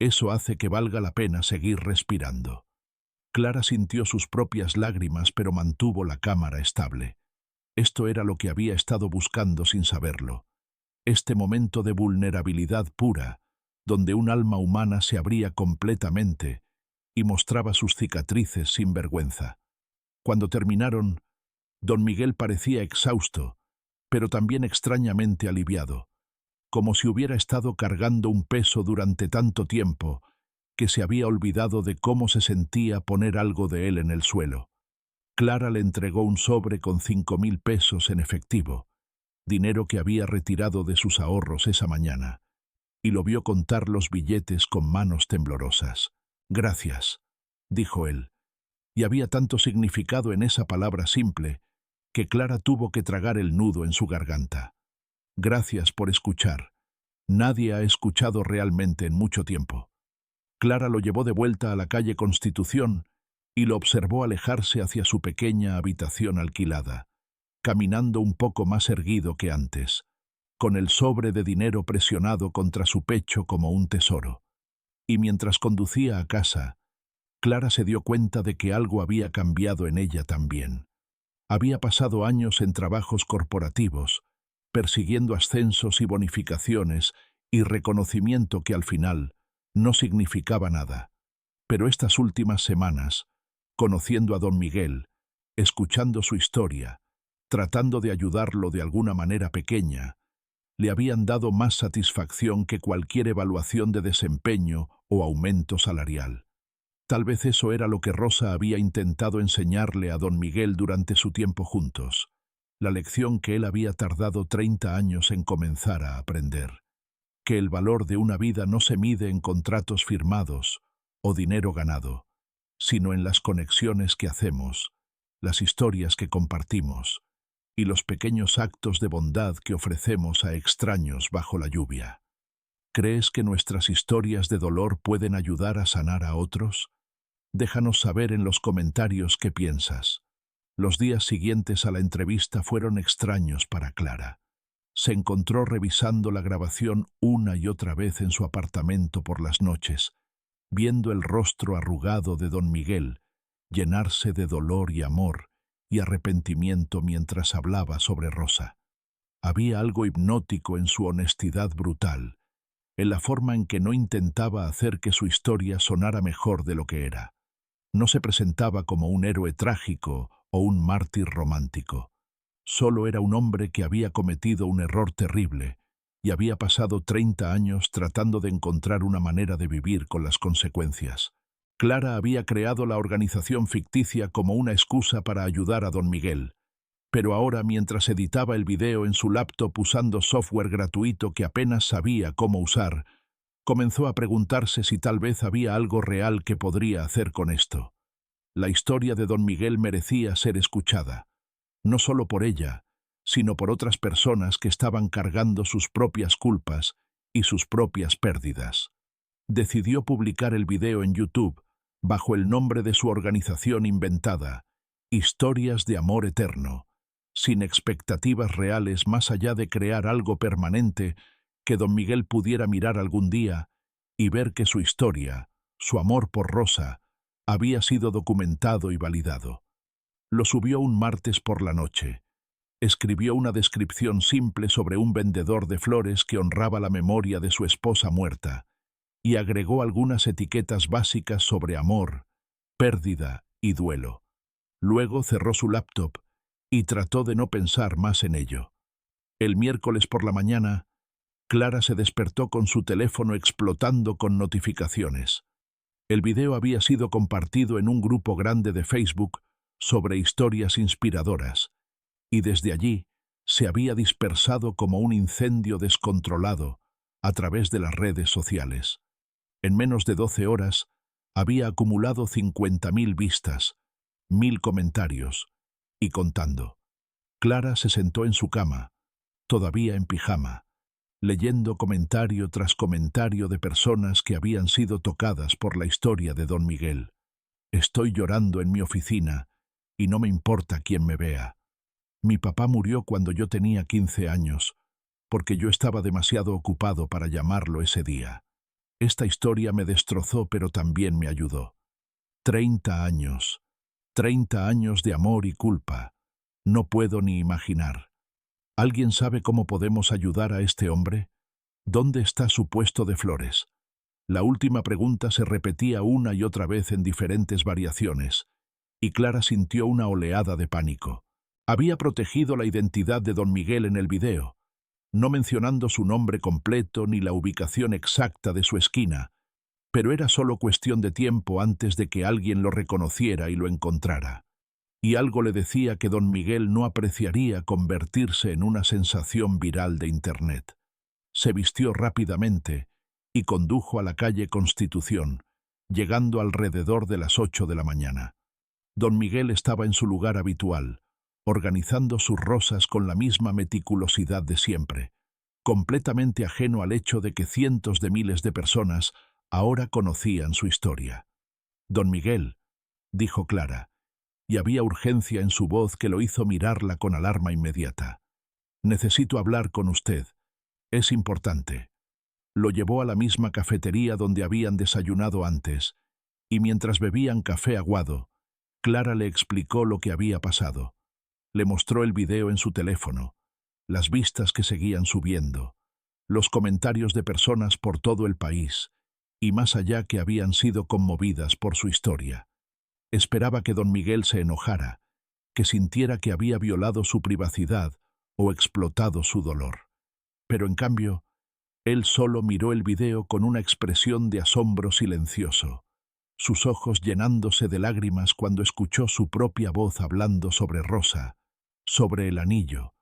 eso hace que valga la pena seguir respirando». Clara sintió sus propias lágrimas, pero mantuvo la cámara estable. Esto era lo que había estado buscando sin saberlo. Este momento de vulnerabilidad pura, donde un alma humana se abría completamente y mostraba sus cicatrices sin vergüenza. Cuando terminaron, don Miguel parecía exhausto, pero también extrañamente aliviado, como si hubiera estado cargando un peso durante tanto tiempo que se había olvidado de cómo se sentía poner algo de él en el suelo. Clara le entregó un sobre con 5.000 pesos en efectivo, dinero que había retirado de sus ahorros esa mañana, y lo vio contar los billetes con manos temblorosas. «Gracias», dijo él, y había tanto significado en esa palabra simple que Clara tuvo que tragar el nudo en su garganta. «Gracias por escuchar. Nadie ha escuchado realmente en mucho tiempo». Clara lo llevó de vuelta a la calle Constitución y lo observó alejarse hacia su pequeña habitación alquilada, caminando un poco más erguido que antes, con el sobre de dinero presionado contra su pecho como un tesoro. Y mientras conducía a casa, Clara se dio cuenta de que algo había cambiado en ella también. Había pasado años en trabajos corporativos, persiguiendo ascensos y bonificaciones y reconocimiento que al final no significaba nada. Pero estas últimas semanas, conociendo a don Miguel, escuchando su historia, tratando de ayudarlo de alguna manera pequeña, le habían dado más satisfacción que cualquier evaluación de desempeño o aumento salarial. Tal vez eso era lo que Rosa había intentado enseñarle a don Miguel durante su tiempo juntos, la lección que él había tardado 30 años en comenzar a aprender, que el valor de una vida no se mide en contratos firmados o dinero ganado, sino en las conexiones que hacemos, las historias que compartimos y los pequeños actos de bondad que ofrecemos a extraños bajo la lluvia. ¿Crees que nuestras historias de dolor pueden ayudar a sanar a otros? Déjanos saber en los comentarios qué piensas. Los días siguientes a la entrevista fueron extraños para Clara. Se encontró revisando la grabación una y otra vez en su apartamento por las noches, viendo el rostro arrugado de don Miguel llenarse de dolor y amor y arrepentimiento mientras hablaba sobre Rosa. Había algo hipnótico en su honestidad brutal, en la forma en que no intentaba hacer que su historia sonara mejor de lo que era. No se presentaba como un héroe trágico o un mártir romántico. Solo era un hombre que había cometido un error terrible y había pasado 30 años tratando de encontrar una manera de vivir con las consecuencias. Clara había creado la organización ficticia como una excusa para ayudar a don Miguel, pero ahora, mientras editaba el video en su laptop usando software gratuito que apenas sabía cómo usar, comenzó a preguntarse si tal vez había algo real que podría hacer con esto. La historia de don Miguel merecía ser escuchada, no solo por ella, sino por otras personas que estaban cargando sus propias culpas y sus propias pérdidas. Decidió publicar el video en YouTube bajo el nombre de su organización inventada, Historias de Amor Eterno, sin expectativas reales más allá de crear algo permanente que don Miguel pudiera mirar algún día y ver que su historia, su amor por Rosa, había sido documentado y validado. Lo subió un martes por la noche. Escribió una descripción simple sobre un vendedor de flores que honraba la memoria de su esposa muerta y agregó algunas etiquetas básicas sobre amor, pérdida y duelo. Luego cerró su laptop y trató de no pensar más en ello. El miércoles por la mañana, Clara se despertó con su teléfono explotando con notificaciones. El video había sido compartido en un grupo grande de Facebook sobre historias inspiradoras, y desde allí se había dispersado como un incendio descontrolado a través de las redes sociales. En menos de 12 horas había acumulado 50.000 vistas, 1.000 comentarios, y contando. Clara se sentó en su cama, todavía en pijama, leyendo comentario tras comentario de personas que habían sido tocadas por la historia de don Miguel. Estoy llorando en mi oficina y no me importa quién me vea. Mi papá murió cuando yo tenía 15 años, porque yo estaba demasiado ocupado para llamarlo ese día. Esta historia me destrozó, pero también me ayudó. 30 años. 30 años de amor y culpa. No puedo ni imaginar. ¿Alguien sabe cómo podemos ayudar a este hombre? ¿Dónde está su puesto de flores? La última pregunta se repetía una y otra vez en diferentes variaciones, y Clara sintió una oleada de pánico. Había protegido la identidad de don Miguel en el video, no mencionando su nombre completo ni la ubicación exacta de su esquina, pero era solo cuestión de tiempo antes de que alguien lo reconociera y lo encontrara. Y algo le decía que don Miguel no apreciaría convertirse en una sensación viral de Internet. Se vistió rápidamente y condujo a la calle Constitución, llegando alrededor de las 8 de la mañana. Don Miguel estaba en su lugar habitual, organizando sus rosas con la misma meticulosidad de siempre, completamente ajeno al hecho de que cientos de miles de personas ahora conocían su historia. «Don Miguel», dijo Clara, y había urgencia en su voz que lo hizo mirarla con alarma inmediata. «Necesito hablar con usted. Es importante». Lo llevó a la misma cafetería donde habían desayunado antes, y mientras bebían café aguado, Clara le explicó lo que había pasado. Le mostró el video en su teléfono, las vistas que seguían subiendo, los comentarios de personas por todo el país, y más allá que habían sido conmovidas por su historia. Esperaba que don Miguel se enojara, que sintiera que había violado su privacidad o explotado su dolor. Pero en cambio, él solo miró el video con una expresión de asombro silencioso, sus ojos llenándose de lágrimas cuando escuchó su propia voz hablando sobre Rosa, sobre el anillo,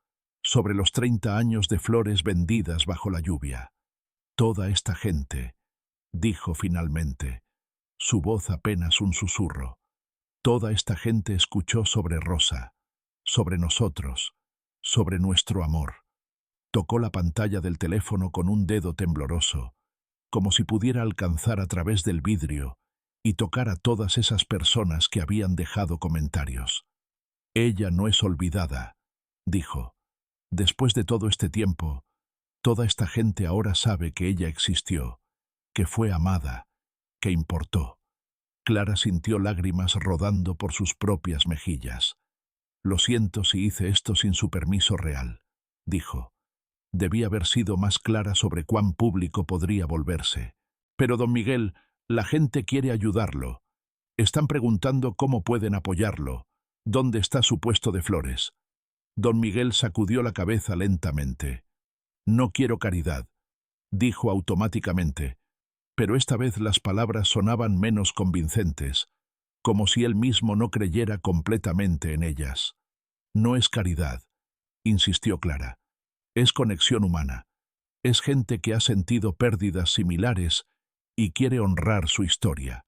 sobre los 30 años de flores vendidas bajo la lluvia. Toda esta gente, dijo finalmente, su voz apenas un susurro. Toda esta gente escuchó sobre Rosa, sobre nosotros, sobre nuestro amor. Tocó la pantalla del teléfono con un dedo tembloroso, como si pudiera alcanzar a través del vidrio y tocar a todas esas personas que habían dejado comentarios. Ella no es olvidada, dijo. Después de todo este tiempo, toda esta gente ahora sabe que ella existió, que fue amada, que importó. Clara sintió lágrimas rodando por sus propias mejillas. Lo siento si hice esto sin su permiso real, dijo. Debí haber sido más clara sobre cuán público podría volverse. Pero, don Miguel, la gente quiere ayudarlo. Están preguntando cómo pueden apoyarlo. ¿Dónde está su puesto de flores? Don Miguel sacudió la cabeza lentamente. No quiero caridad, dijo automáticamente, pero esta vez las palabras sonaban menos convincentes, como si él mismo no creyera completamente en ellas. No es caridad, insistió Clara. Es conexión humana. Es gente que ha sentido pérdidas similares y quiere honrar su historia.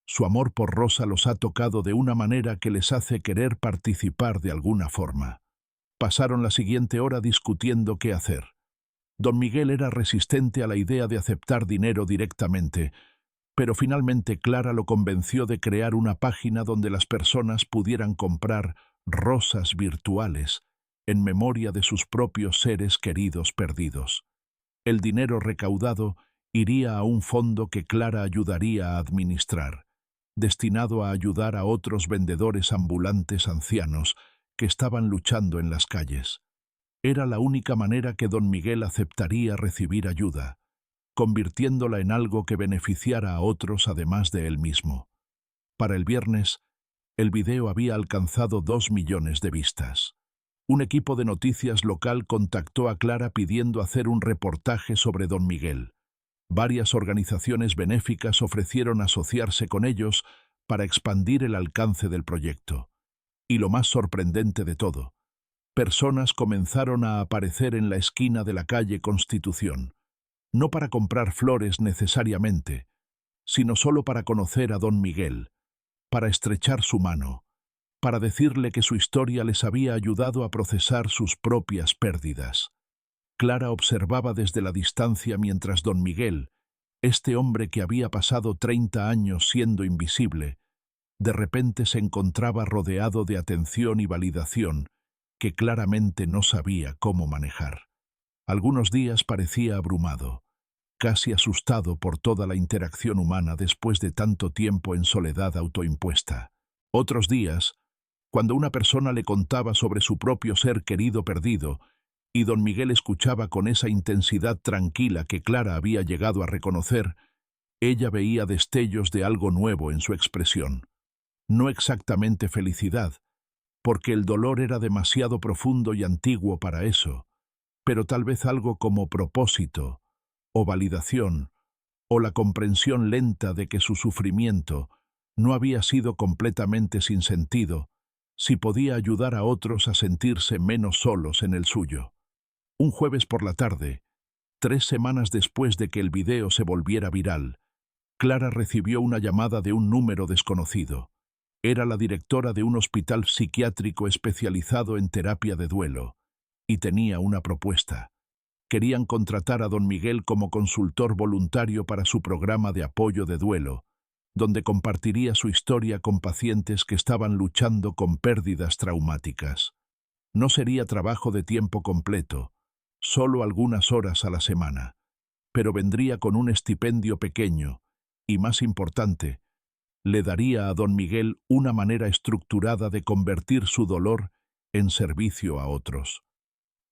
Su amor por Rosa los ha tocado de una manera que les hace querer participar de alguna forma. Pasaron la siguiente hora discutiendo qué hacer. Don Miguel era resistente a la idea de aceptar dinero directamente, pero finalmente Clara lo convenció de crear una página donde las personas pudieran comprar rosas virtuales en memoria de sus propios seres queridos perdidos. El dinero recaudado iría a un fondo que Clara ayudaría a administrar, destinado a ayudar a otros vendedores ambulantes ancianos que estaban luchando en las calles. Era la única manera que don Miguel aceptaría recibir ayuda, convirtiéndola en algo que beneficiara a otros además de él mismo. Para el viernes, el video había alcanzado 2 millones de vistas. Un equipo de noticias local contactó a Clara pidiendo hacer un reportaje sobre don Miguel. Varias organizaciones benéficas ofrecieron asociarse con ellos para expandir el alcance del proyecto. Y lo más sorprendente de todo, personas comenzaron a aparecer en la esquina de la calle Constitución, no para comprar flores necesariamente, sino solo para conocer a don Miguel, para estrechar su mano, para decirle que su historia les había ayudado a procesar sus propias pérdidas. Clara observaba desde la distancia mientras don Miguel, este hombre que había pasado 30 años siendo invisible, de repente se encontraba rodeado de atención y validación que claramente no sabía cómo manejar. Algunos días parecía abrumado, casi asustado por toda la interacción humana después de tanto tiempo en soledad autoimpuesta. Otros días, cuando una persona le contaba sobre su propio ser querido perdido, y don Miguel escuchaba con esa intensidad tranquila que Clara había llegado a reconocer, ella veía destellos de algo nuevo en su expresión. No exactamente felicidad, porque el dolor era demasiado profundo y antiguo para eso, pero tal vez algo como propósito, o validación, o la comprensión lenta de que su sufrimiento no había sido completamente sin sentido, si podía ayudar a otros a sentirse menos solos en el suyo. Un jueves por la tarde, 3 semanas después de que el video se volviera viral, Clara recibió una llamada de un número desconocido. Era la directora de un hospital psiquiátrico especializado en terapia de duelo, y tenía una propuesta. Querían contratar a don Miguel como consultor voluntario para su programa de apoyo de duelo, donde compartiría su historia con pacientes que estaban luchando con pérdidas traumáticas. No sería trabajo de tiempo completo, solo algunas horas a la semana, pero vendría con un estipendio pequeño, y más importante, le daría a don Miguel una manera estructurada de convertir su dolor en servicio a otros.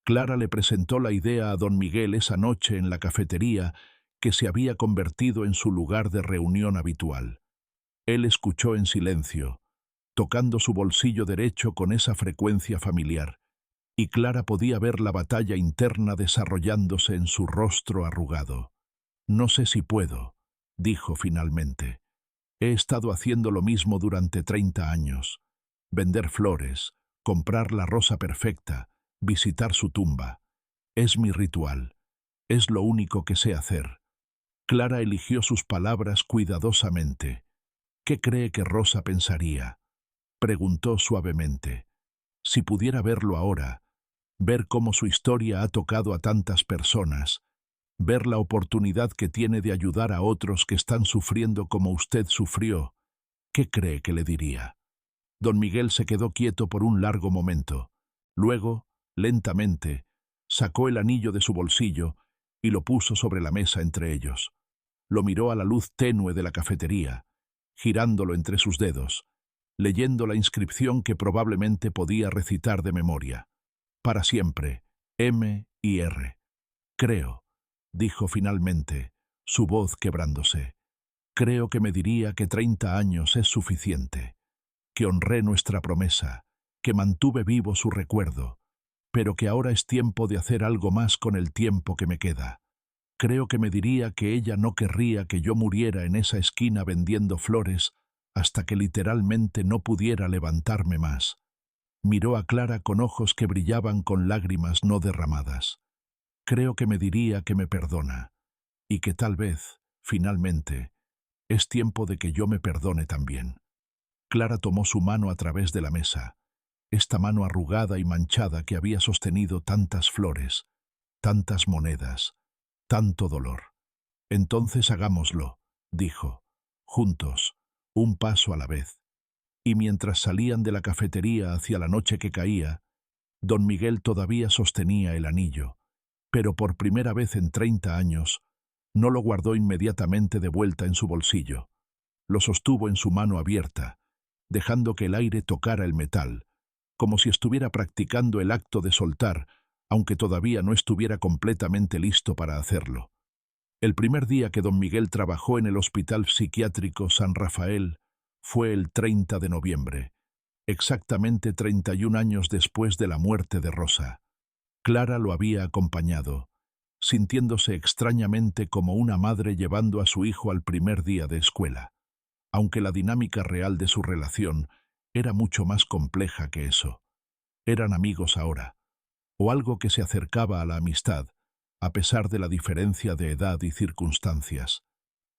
Clara le presentó la idea a don Miguel esa noche en la cafetería que se había convertido en su lugar de reunión habitual. Él escuchó en silencio, tocando su bolsillo derecho con esa frecuencia familiar, y Clara podía ver la batalla interna desarrollándose en su rostro arrugado. «No sé si puedo», dijo finalmente. «He estado haciendo lo mismo durante 30 años. Vender flores, comprar la rosa perfecta, visitar su tumba. Es mi ritual. Es lo único que sé hacer». Clara eligió sus palabras cuidadosamente. «¿Qué cree que Rosa pensaría?», preguntó suavemente. «Si pudiera verlo ahora, ver cómo su historia ha tocado a tantas personas, ver la oportunidad que tiene de ayudar a otros que están sufriendo como usted sufrió, ¿qué cree que le diría?». Don Miguel se quedó quieto por un largo momento. Luego, lentamente, sacó el anillo de su bolsillo y lo puso sobre la mesa entre ellos. Lo miró a la luz tenue de la cafetería, girándolo entre sus dedos, leyendo la inscripción que probablemente podía recitar de memoria. «Para siempre, M y R». «Creo», dijo finalmente, su voz quebrándose. «Creo que me diría que 30 años es suficiente, que honré nuestra promesa, que mantuve vivo su recuerdo, pero que ahora es tiempo de hacer algo más con el tiempo que me queda. Creo que me diría que ella no querría que yo muriera en esa esquina vendiendo flores hasta que literalmente no pudiera levantarme más». Miró a Clara con ojos que brillaban con lágrimas no derramadas. «Creo que me diría que me perdona, y que tal vez, finalmente, es tiempo de que yo me perdone también». Clara tomó su mano a través de la mesa, esta mano arrugada y manchada que había sostenido tantas flores, tantas monedas, tanto dolor. «Entonces hagámoslo», dijo, «juntos, un paso a la vez». Y mientras salían de la cafetería hacia la noche que caía, don Miguel todavía sostenía el anillo, pero por primera vez en 30 años no lo guardó inmediatamente de vuelta en su bolsillo. Lo sostuvo en su mano abierta, dejando que el aire tocara el metal, como si estuviera practicando el acto de soltar, aunque todavía no estuviera completamente listo para hacerlo. El primer día que don Miguel trabajó en el Hospital Psiquiátrico San Rafael fue el 30 de noviembre, exactamente 31 años después de la muerte de Rosa. Clara lo había acompañado, sintiéndose extrañamente como una madre llevando a su hijo al primer día de escuela, aunque la dinámica real de su relación era mucho más compleja que eso. Eran amigos ahora, o algo que se acercaba a la amistad, a pesar de la diferencia de edad y circunstancias.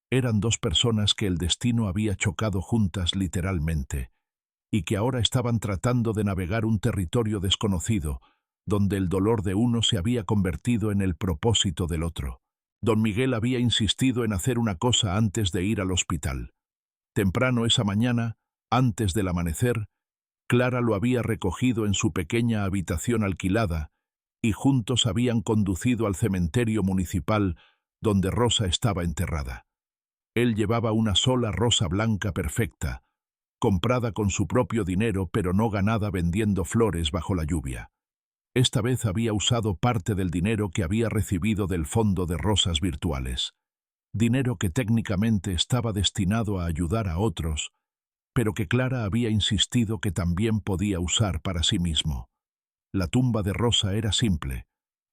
Eran dos personas que el destino había chocado juntas literalmente, y que ahora estaban tratando de navegar un territorio desconocido, donde el dolor de uno se había convertido en el propósito del otro. Don Miguel había insistido en hacer una cosa antes de ir al hospital. Temprano esa mañana, antes del amanecer, Clara lo había recogido en su pequeña habitación alquilada, y juntos habían conducido al cementerio municipal donde Rosa estaba enterrada. Él llevaba una sola rosa blanca perfecta, comprada con su propio dinero pero no ganada vendiendo flores bajo la lluvia. Esta vez había usado parte del dinero que había recibido del Fondo de Rosas Virtuales. Dinero que técnicamente estaba destinado a ayudar a otros, pero que Clara había insistido que también podía usar para sí mismo. La tumba de Rosa era simple,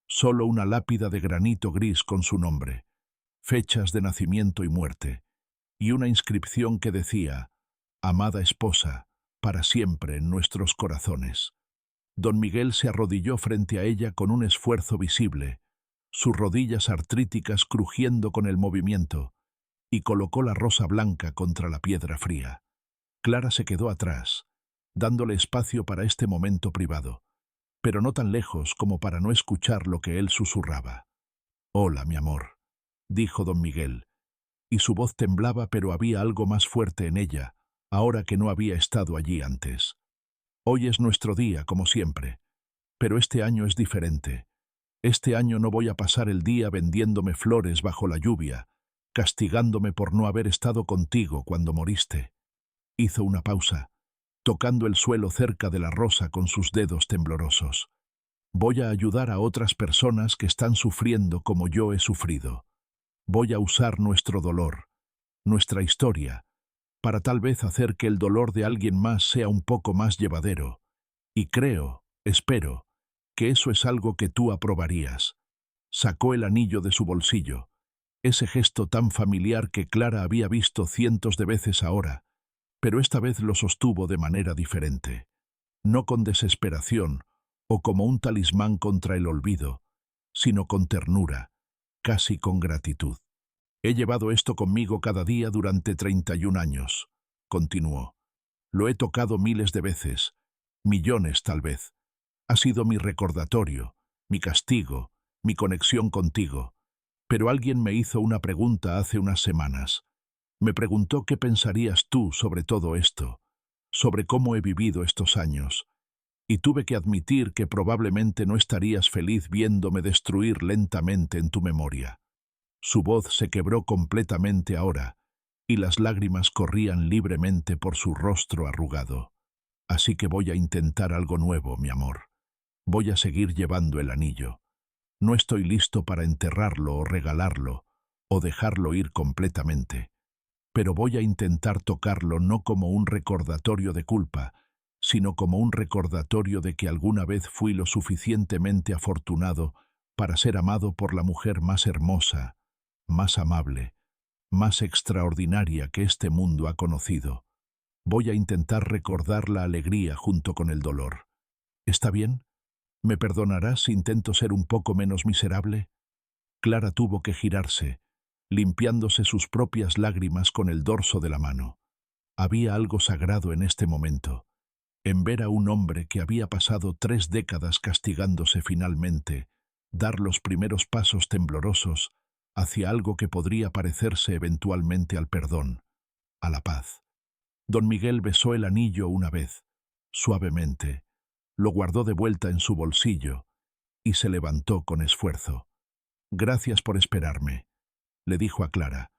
solo una lápida de granito gris con su nombre, fechas de nacimiento y muerte, y una inscripción que decía: «Amada esposa, para siempre en nuestros corazones». Don Miguel se arrodilló frente a ella con un esfuerzo visible, sus rodillas artríticas crujiendo con el movimiento, y colocó la rosa blanca contra la piedra fría. Clara se quedó atrás, dándole espacio para este momento privado, pero no tan lejos como para no escuchar lo que él susurraba. «Hola, mi amor», dijo don Miguel, y su voz temblaba, pero había algo más fuerte en ella, ahora que no había estado allí antes. «Hoy es nuestro día, como siempre, pero este año es diferente. Este año no voy a pasar el día vendiéndome flores bajo la lluvia, castigándome por no haber estado contigo cuando moriste». Hizo una pausa, tocando el suelo cerca de la rosa con sus dedos temblorosos. «Voy a ayudar a otras personas que están sufriendo como yo he sufrido. Voy a usar nuestro dolor, nuestra historia, para tal vez hacer que el dolor de alguien más sea un poco más llevadero. Y creo, espero, que eso es algo que tú aprobarías. Sacó el anillo de su bolsillo, ese gesto tan familiar que Clara había visto cientos de veces ahora, pero esta vez lo sostuvo de manera diferente. No con desesperación o como un talismán contra el olvido, sino con ternura, casi con gratitud. He llevado esto conmigo cada día durante 31 años, continuó. Lo he tocado miles de veces, millones tal vez. Ha sido mi recordatorio, mi castigo, mi conexión contigo. Pero alguien me hizo una pregunta hace unas semanas. Me preguntó qué pensarías tú sobre todo esto, sobre cómo he vivido estos años. Y tuve que admitir que probablemente no estarías feliz viéndome destruir lentamente en tu memoria. Su voz se quebró completamente ahora, y las lágrimas corrían libremente por su rostro arrugado. Así que voy a intentar algo nuevo, mi amor. Voy a seguir llevando el anillo. No estoy listo para enterrarlo o regalarlo, o dejarlo ir completamente. Pero voy a intentar tocarlo no como un recordatorio de culpa, sino como un recordatorio de que alguna vez fui lo suficientemente afortunado para ser amado por la mujer más hermosa, más amable, más extraordinaria que este mundo ha conocido. Voy a intentar recordar la alegría junto con el dolor. ¿Está bien? ¿Me perdonarás si intento ser un poco menos miserable? Clara tuvo que girarse, limpiándose sus propias lágrimas con el dorso de la mano. Había algo sagrado en este momento, en ver a un hombre que había pasado 3 décadas castigándose finalmente, dar los primeros pasos temblorosos hacia algo que podría parecerse eventualmente al perdón, a la paz. Don Miguel besó el anillo una vez, suavemente, lo guardó de vuelta en su bolsillo y se levantó con esfuerzo. «Gracias por esperarme», le dijo a Clara.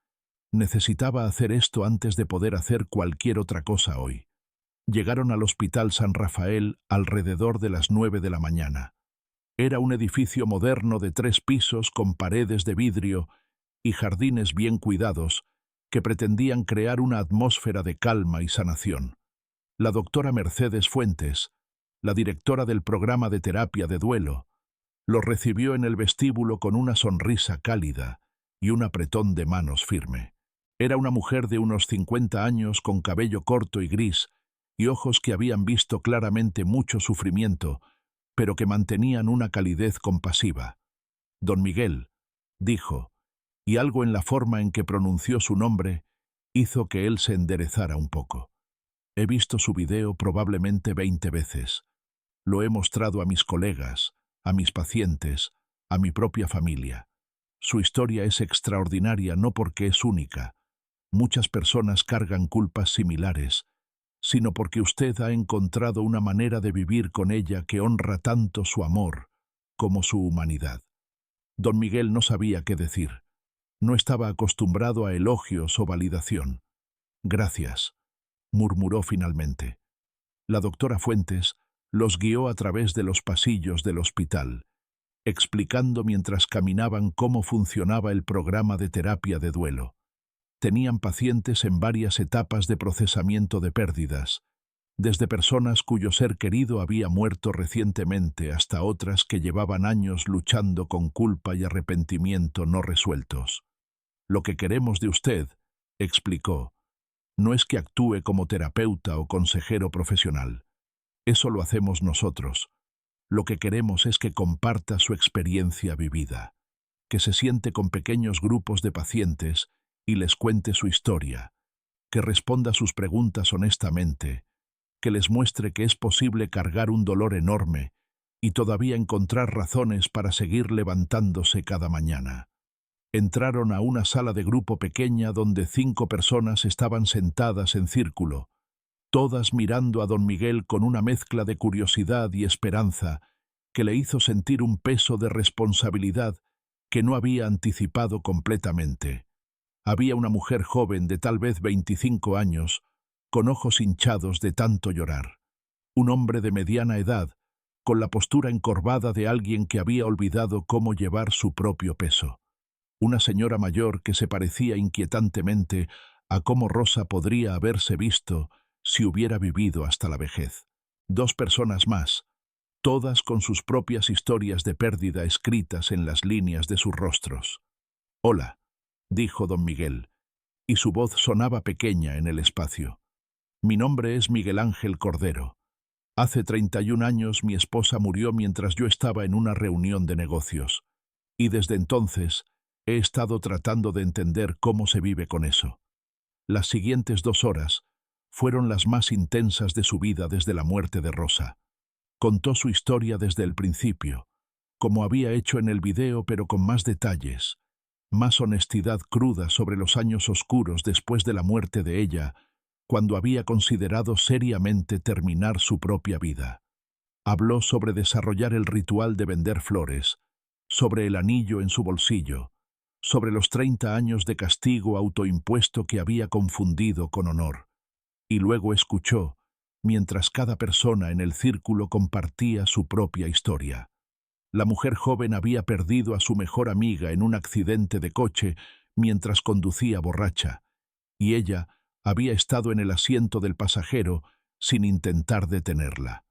«Necesitaba hacer esto antes de poder hacer cualquier otra cosa hoy». Llegaron al Hospital San Rafael alrededor de las 9 de la mañana. Era un edificio moderno de 3 pisos con paredes de vidrio y jardines bien cuidados que pretendían crear una atmósfera de calma y sanación. La doctora Mercedes Fuentes, la directora del programa de terapia de duelo, lo recibió en el vestíbulo con una sonrisa cálida y un apretón de manos firme. Era una mujer de unos 50 años con cabello corto y gris y ojos que habían visto claramente mucho sufrimiento, pero que mantenían una calidez compasiva. «Don Miguel», dijo, y algo en la forma en que pronunció su nombre hizo que él se enderezara un poco. «He visto su video probablemente 20 veces. Lo he mostrado a mis colegas, a mis pacientes, a mi propia familia. Su historia es extraordinaria no porque es única. Muchas personas cargan culpas similares, sino porque usted ha encontrado una manera de vivir con ella que honra tanto su amor como su humanidad». Don Miguel no sabía qué decir. No estaba acostumbrado a elogios o validación. «Gracias», murmuró finalmente. La doctora Fuentes los guió a través de los pasillos del hospital, explicando mientras caminaban cómo funcionaba el programa de terapia de duelo. Tenían pacientes en varias etapas de procesamiento de pérdidas, desde personas cuyo ser querido había muerto recientemente hasta otras que llevaban años luchando con culpa y arrepentimiento no resueltos. «Lo que queremos de usted», explicó, «no es que actúe como terapeuta o consejero profesional. Eso lo hacemos nosotros. Lo que queremos es que comparta su experiencia vivida, que se siente con pequeños grupos de pacientes y les cuente su historia, que responda sus preguntas honestamente, que les muestre que es posible cargar un dolor enorme y todavía encontrar razones para seguir levantándose cada mañana». Entraron a una sala de grupo pequeña donde 5 personas estaban sentadas en círculo, todas mirando a don Miguel con una mezcla de curiosidad y esperanza que le hizo sentir un peso de responsabilidad que no había anticipado completamente. Había una mujer joven de tal vez 25 años, con ojos hinchados de tanto llorar. Un hombre de mediana edad, con la postura encorvada de alguien que había olvidado cómo llevar su propio peso. Una señora mayor que se parecía inquietantemente a cómo Rosa podría haberse visto si hubiera vivido hasta la vejez. 2 personas más, todas con sus propias historias de pérdida escritas en las líneas de sus rostros. «Hola», dijo don Miguel, y su voz sonaba pequeña en el espacio. «Mi nombre es Miguel Ángel Cordero. Hace 31 años mi esposa murió mientras yo estaba en una reunión de negocios, y desde entonces he estado tratando de entender cómo se vive con eso. Las siguientes 2 horas fueron las más intensas de su vida desde la muerte de Rosa. Contó su historia desde el principio, como había hecho en el video, pero con más detalles, más honestidad cruda sobre los años oscuros después de la muerte de ella, cuando había considerado seriamente terminar su propia vida. Habló sobre desarrollar el ritual de vender flores, sobre el anillo en su bolsillo, sobre los 30 años de castigo autoimpuesto que había confundido con honor. Y luego escuchó, mientras cada persona en el círculo compartía su propia historia. La mujer joven había perdido a su mejor amiga en un accidente de coche mientras conducía borracha, y ella había estado en el asiento del pasajero sin intentar detenerla.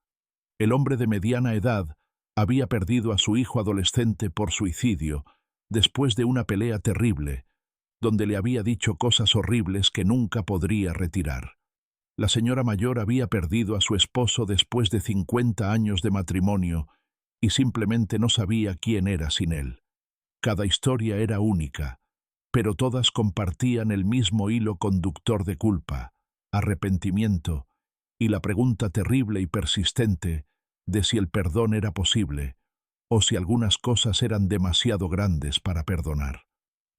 El hombre de mediana edad había perdido a su hijo adolescente por suicidio después de una pelea terrible, donde le había dicho cosas horribles que nunca podría retirar. La señora mayor había perdido a su esposo después de 50 años de matrimonio y simplemente no sabía quién era sin él. Cada historia era única, pero todas compartían el mismo hilo conductor de culpa, arrepentimiento y la pregunta terrible y persistente de si el perdón era posible o si algunas cosas eran demasiado grandes para perdonar.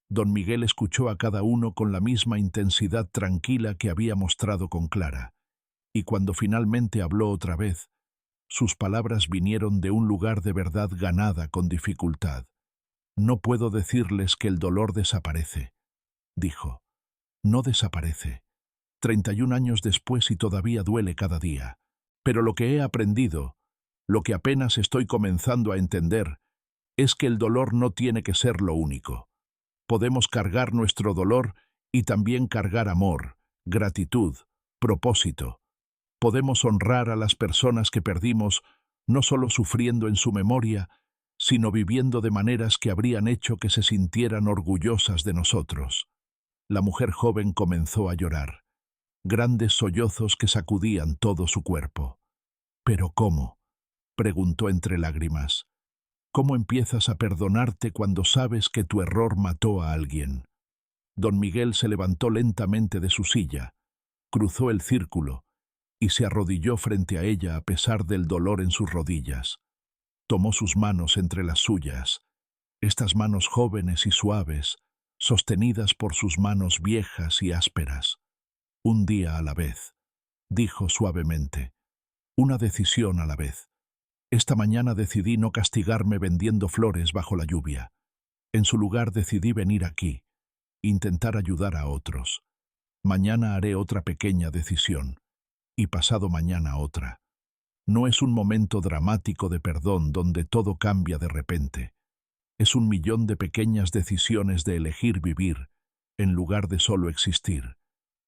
Don Miguel escuchó a cada uno con la misma intensidad tranquila que había mostrado con Clara, y cuando finalmente habló otra vez, sus palabras vinieron de un lugar de verdad ganada con dificultad. «No puedo decirles que el dolor desaparece», dijo. «No desaparece. 31 años después y todavía duele cada día. Pero lo que he aprendido, lo que apenas estoy comenzando a entender, es que el dolor no tiene que ser lo único. Podemos cargar nuestro dolor y también cargar amor, gratitud, propósito. Podemos honrar a las personas que perdimos, no solo sufriendo en su memoria, sino viviendo de maneras que habrían hecho que se sintieran orgullosas de nosotros». La mujer joven comenzó a llorar, grandes sollozos que sacudían todo su cuerpo. «¿Pero cómo?», preguntó entre lágrimas. «¿Cómo empiezas a perdonarte cuando sabes que tu error mató a alguien?». Don Miguel se levantó lentamente de su silla, cruzó el círculo y se arrodilló frente a ella a pesar del dolor en sus rodillas. Tomó sus manos entre las suyas, estas manos jóvenes y suaves, sostenidas por sus manos viejas y ásperas. «Un día a la vez», dijo suavemente. «Una decisión a la vez. Esta mañana decidí no castigarme vendiendo flores bajo la lluvia. En su lugar decidí venir aquí, intentar ayudar a otros. Mañana haré otra pequeña decisión, y pasado mañana otra. No es un momento dramático de perdón donde todo cambia de repente. Es 1.000.000 de pequeñas decisiones de elegir vivir, en lugar de solo existir,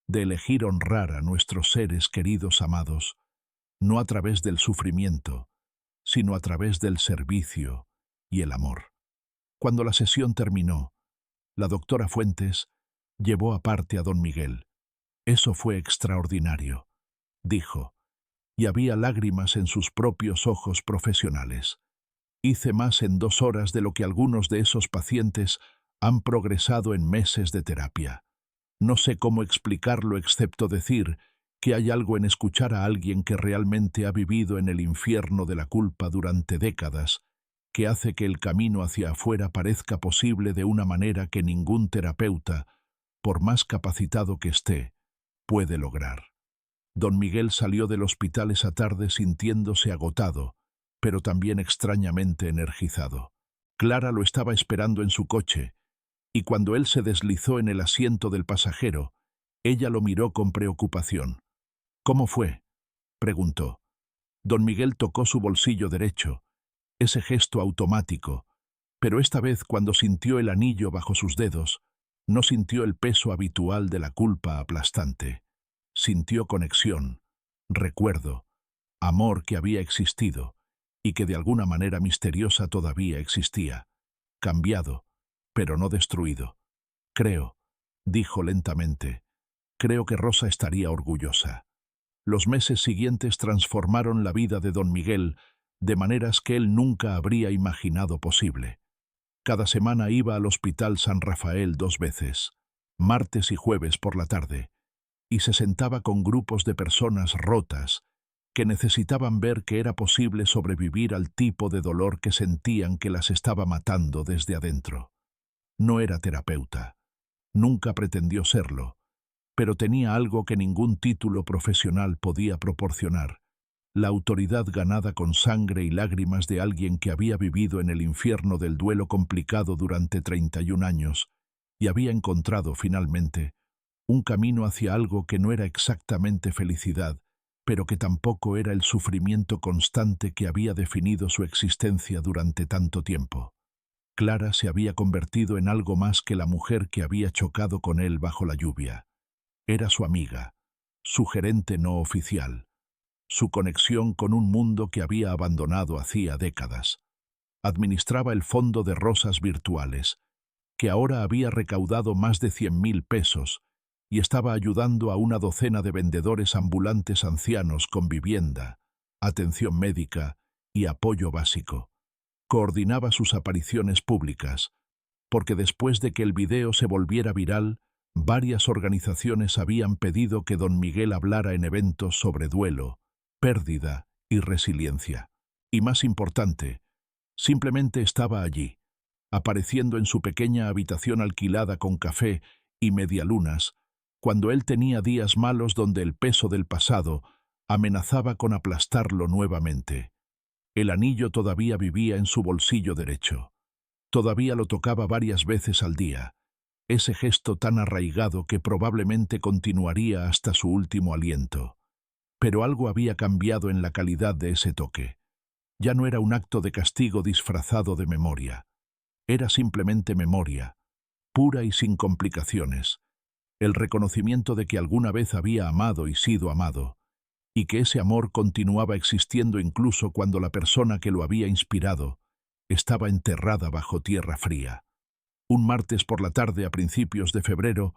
de elegir honrar a nuestros seres queridos amados, no a través del sufrimiento, sino a través del servicio y el amor». Cuando la sesión terminó, la doctora Fuentes llevó aparte a don Miguel. «Eso fue extraordinario», dijo, y había lágrimas en sus propios ojos profesionales. «Hice más en 2 horas de lo que algunos de esos pacientes han progresado en meses de terapia. No sé cómo explicarlo excepto decir que hay algo en escuchar a alguien que realmente ha vivido en el infierno de la culpa durante décadas, que hace que el camino hacia afuera parezca posible de una manera que ningún terapeuta, por más capacitado que esté, puede lograr». Don Miguel salió del hospital esa tarde sintiéndose agotado, pero también extrañamente energizado. Clara lo estaba esperando en su coche, y cuando él se deslizó en el asiento del pasajero, ella lo miró con preocupación. «¿Cómo fue?», preguntó. Don Miguel tocó su bolsillo derecho, ese gesto automático, pero esta vez cuando sintió el anillo bajo sus dedos, no sintió el peso habitual de la culpa aplastante. Sintió conexión, recuerdo, amor que había existido y que de alguna manera misteriosa todavía existía. Cambiado, pero no destruido. Creo, dijo lentamente, creo que Rosa estaría orgullosa. Los meses siguientes transformaron la vida de don Miguel de maneras que él nunca habría imaginado posible. Cada semana iba al Hospital San Rafael 2 veces, martes y jueves por la tarde, y se sentaba con grupos de personas rotas que necesitaban ver que era posible sobrevivir al tipo de dolor que sentían que las estaba matando desde adentro. No era terapeuta, nunca pretendió serlo, pero tenía algo que ningún título profesional podía proporcionar: la autoridad ganada con sangre y lágrimas de alguien que había vivido en el infierno del duelo complicado durante 31 años y había encontrado finalmente un camino hacia algo que no era exactamente felicidad, pero que tampoco era el sufrimiento constante que había definido su existencia durante tanto tiempo. Clara se había convertido en algo más que la mujer que había chocado con él bajo la lluvia. Era su amiga, su gerente no oficial, su conexión con un mundo que había abandonado hacía décadas. Administraba el fondo de rosas virtuales, que ahora había recaudado más de 100.000 pesos, y estaba ayudando a una docena de vendedores ambulantes ancianos con vivienda, atención médica y apoyo básico. Coordinaba sus apariciones públicas, porque después de que el video se volviera viral, varias organizaciones habían pedido que don Miguel hablara en eventos sobre duelo, pérdida y resiliencia. Y más importante, simplemente estaba allí, apareciendo en su pequeña habitación alquilada con café y medialunas, cuando él tenía días malos donde el peso del pasado amenazaba con aplastarlo nuevamente. El anillo todavía vivía en su bolsillo derecho. Todavía lo tocaba varias veces al día, ese gesto tan arraigado que probablemente continuaría hasta su último aliento. Pero algo había cambiado en la calidad de ese toque. Ya no era un acto de castigo disfrazado de memoria. Era simplemente memoria, pura y sin complicaciones. El reconocimiento de que alguna vez había amado y sido amado, y que ese amor continuaba existiendo incluso cuando la persona que lo había inspirado estaba enterrada bajo tierra fría. Un martes por la tarde a principios de febrero,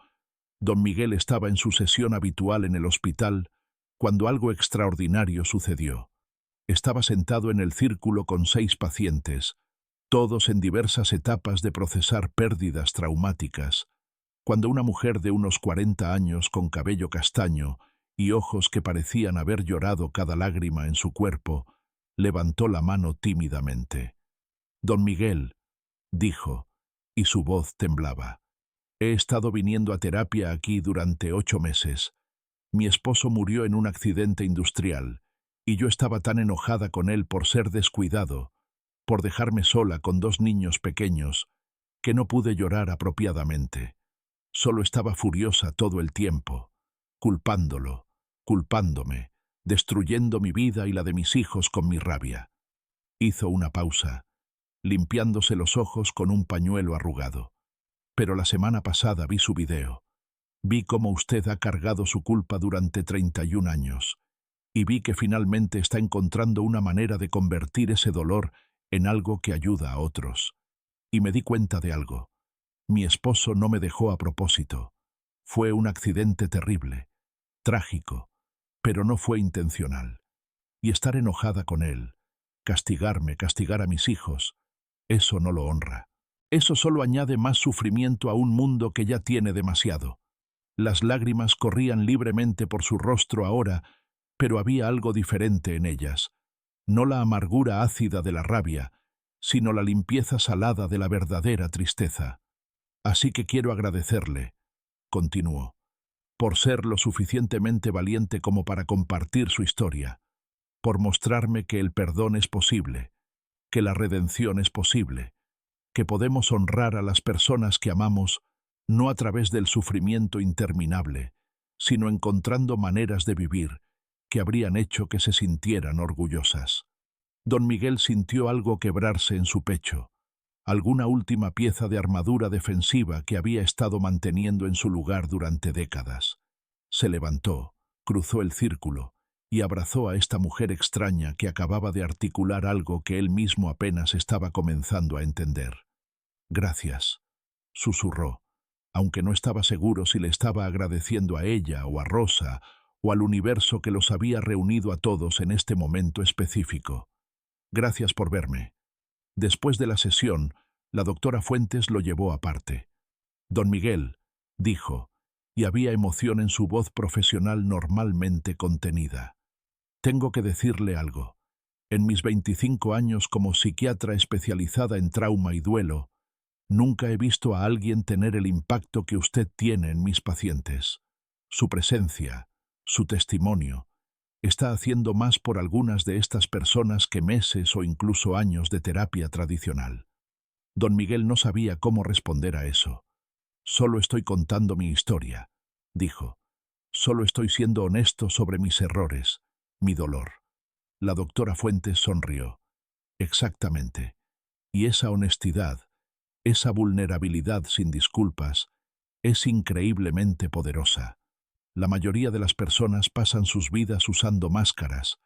don Miguel estaba en su sesión habitual en el hospital cuando algo extraordinario sucedió. Estaba sentado en el círculo con 6 pacientes, todos en diversas etapas de procesar pérdidas traumáticas, cuando una mujer de unos 40 años con cabello castaño y ojos que parecían haber llorado cada lágrima en su cuerpo, levantó la mano tímidamente. «Don Miguel», dijo, y su voz temblaba, «he estado viniendo a terapia aquí durante 8 meses. Mi esposo murió en un accidente industrial, y yo estaba tan enojada con él por ser descuidado, por dejarme sola con 2 niños pequeños, que no pude llorar apropiadamente. Solo estaba furiosa todo el tiempo, culpándolo, culpándome, destruyendo mi vida y la de mis hijos con mi rabia». Hizo una pausa, limpiándose los ojos con un pañuelo arrugado. «Pero la semana pasada vi su video. Vi cómo usted ha cargado su culpa durante 31 años, y vi que finalmente está encontrando una manera de convertir ese dolor en algo que ayuda a otros. Y me di cuenta de algo. Mi esposo no me dejó a propósito. Fue un accidente terrible, trágico, pero no fue intencional. Y estar enojada con él, castigarme, castigar a mis hijos, eso no lo honra. Eso solo añade más sufrimiento a un mundo que ya tiene demasiado». Las lágrimas corrían libremente por su rostro ahora, pero había algo diferente en ellas. No la amargura ácida de la rabia, sino la limpieza salada de la verdadera tristeza. «Así que quiero agradecerle», continuó, «por ser lo suficientemente valiente como para compartir su historia, por mostrarme que el perdón es posible, que la redención es posible, que podemos honrar a las personas que amamos no a través del sufrimiento interminable, sino encontrando maneras de vivir que habrían hecho que se sintieran orgullosas». Don Miguel sintió algo quebrarse en su pecho, alguna última pieza de armadura defensiva que había estado manteniendo en su lugar durante décadas. Se levantó, cruzó el círculo y abrazó a esta mujer extraña que acababa de articular algo que él mismo apenas estaba comenzando a entender. «Gracias», susurró, aunque no estaba seguro si le estaba agradeciendo a ella o a Rosa o al universo que los había reunido a todos en este momento específico. «Gracias por verme». Después de la sesión, la doctora Fuentes lo llevó aparte. «Don Miguel», dijo, y había emoción en su voz profesional normalmente contenida. «Tengo que decirle algo. En mis 25 años como psiquiatra especializada en trauma y duelo, nunca he visto a alguien tener el impacto que usted tiene en mis pacientes. Su presencia, su testimonio, está haciendo más por algunas de estas personas que meses o incluso años de terapia tradicional». Don Miguel no sabía cómo responder a eso. «Solo estoy contando mi historia», dijo. «Solo estoy siendo honesto sobre mis errores, mi dolor». La doctora Fuentes sonrió. «Exactamente. Y esa honestidad, esa vulnerabilidad sin disculpas, es increíblemente poderosa. La mayoría de las personas pasan sus vidas usando máscaras,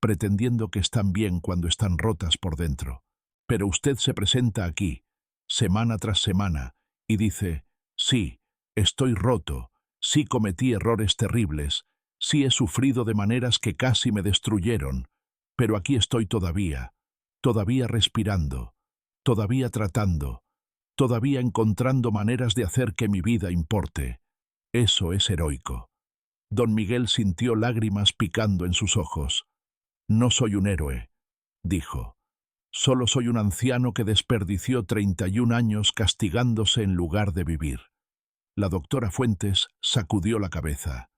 pretendiendo que están bien cuando están rotas por dentro. Pero usted se presenta aquí, semana tras semana, y dice: sí, estoy roto, sí cometí errores terribles, sí he sufrido de maneras que casi me destruyeron, pero aquí estoy todavía respirando, todavía tratando, todavía encontrando maneras de hacer que mi vida importe. Eso es heroico». Don Miguel sintió lágrimas picando en sus ojos. «No soy un héroe», dijo. «Solo soy un anciano que desperdició 31 años castigándose en lugar de vivir». La doctora Fuentes sacudió la cabeza.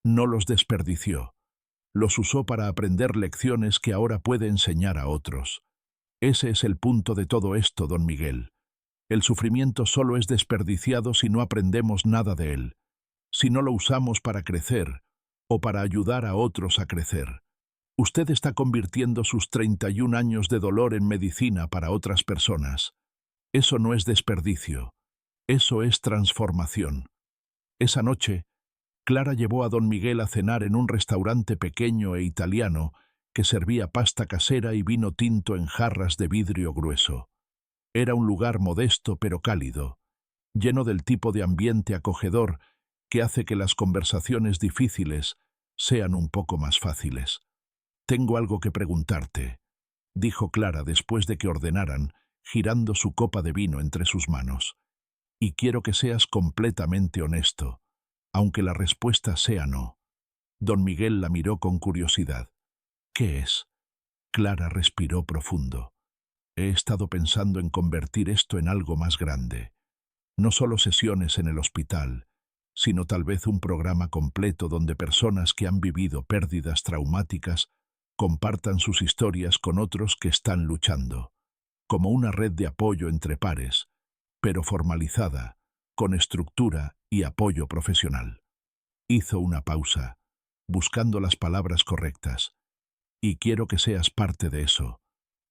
«No los desperdició. Los usó para aprender lecciones que ahora puede enseñar a otros. Ese es el punto de todo esto, don Miguel. El sufrimiento solo es desperdiciado si no aprendemos nada de él, si no lo usamos para crecer o para ayudar a otros a crecer. Usted está convirtiendo sus 31 años de dolor en medicina para otras personas. Eso no es desperdicio, eso es transformación». Esa noche, Clara llevó a don Miguel a cenar en un restaurante pequeño e italiano que servía pasta casera y vino tinto en jarras de vidrio grueso. Era un lugar modesto pero cálido, lleno del tipo de ambiente acogedor que hace que las conversaciones difíciles sean un poco más fáciles. «Tengo algo que preguntarte», dijo Clara después de que ordenaran, girando su copa de vino entre sus manos. «Y quiero que seas completamente honesto, aunque la respuesta sea no». Don Miguel la miró con curiosidad. «¿Qué es?». Clara respiró profundo. «He estado pensando en convertir esto en algo más grande. No solo sesiones en el hospital, sino tal vez un programa completo donde personas que han vivido pérdidas traumáticas compartan sus historias con otros que están luchando, como una red de apoyo entre pares, pero formalizada, con estructura y apoyo profesional». Hizo una pausa, buscando las palabras correctas. «Y quiero que seas parte de eso,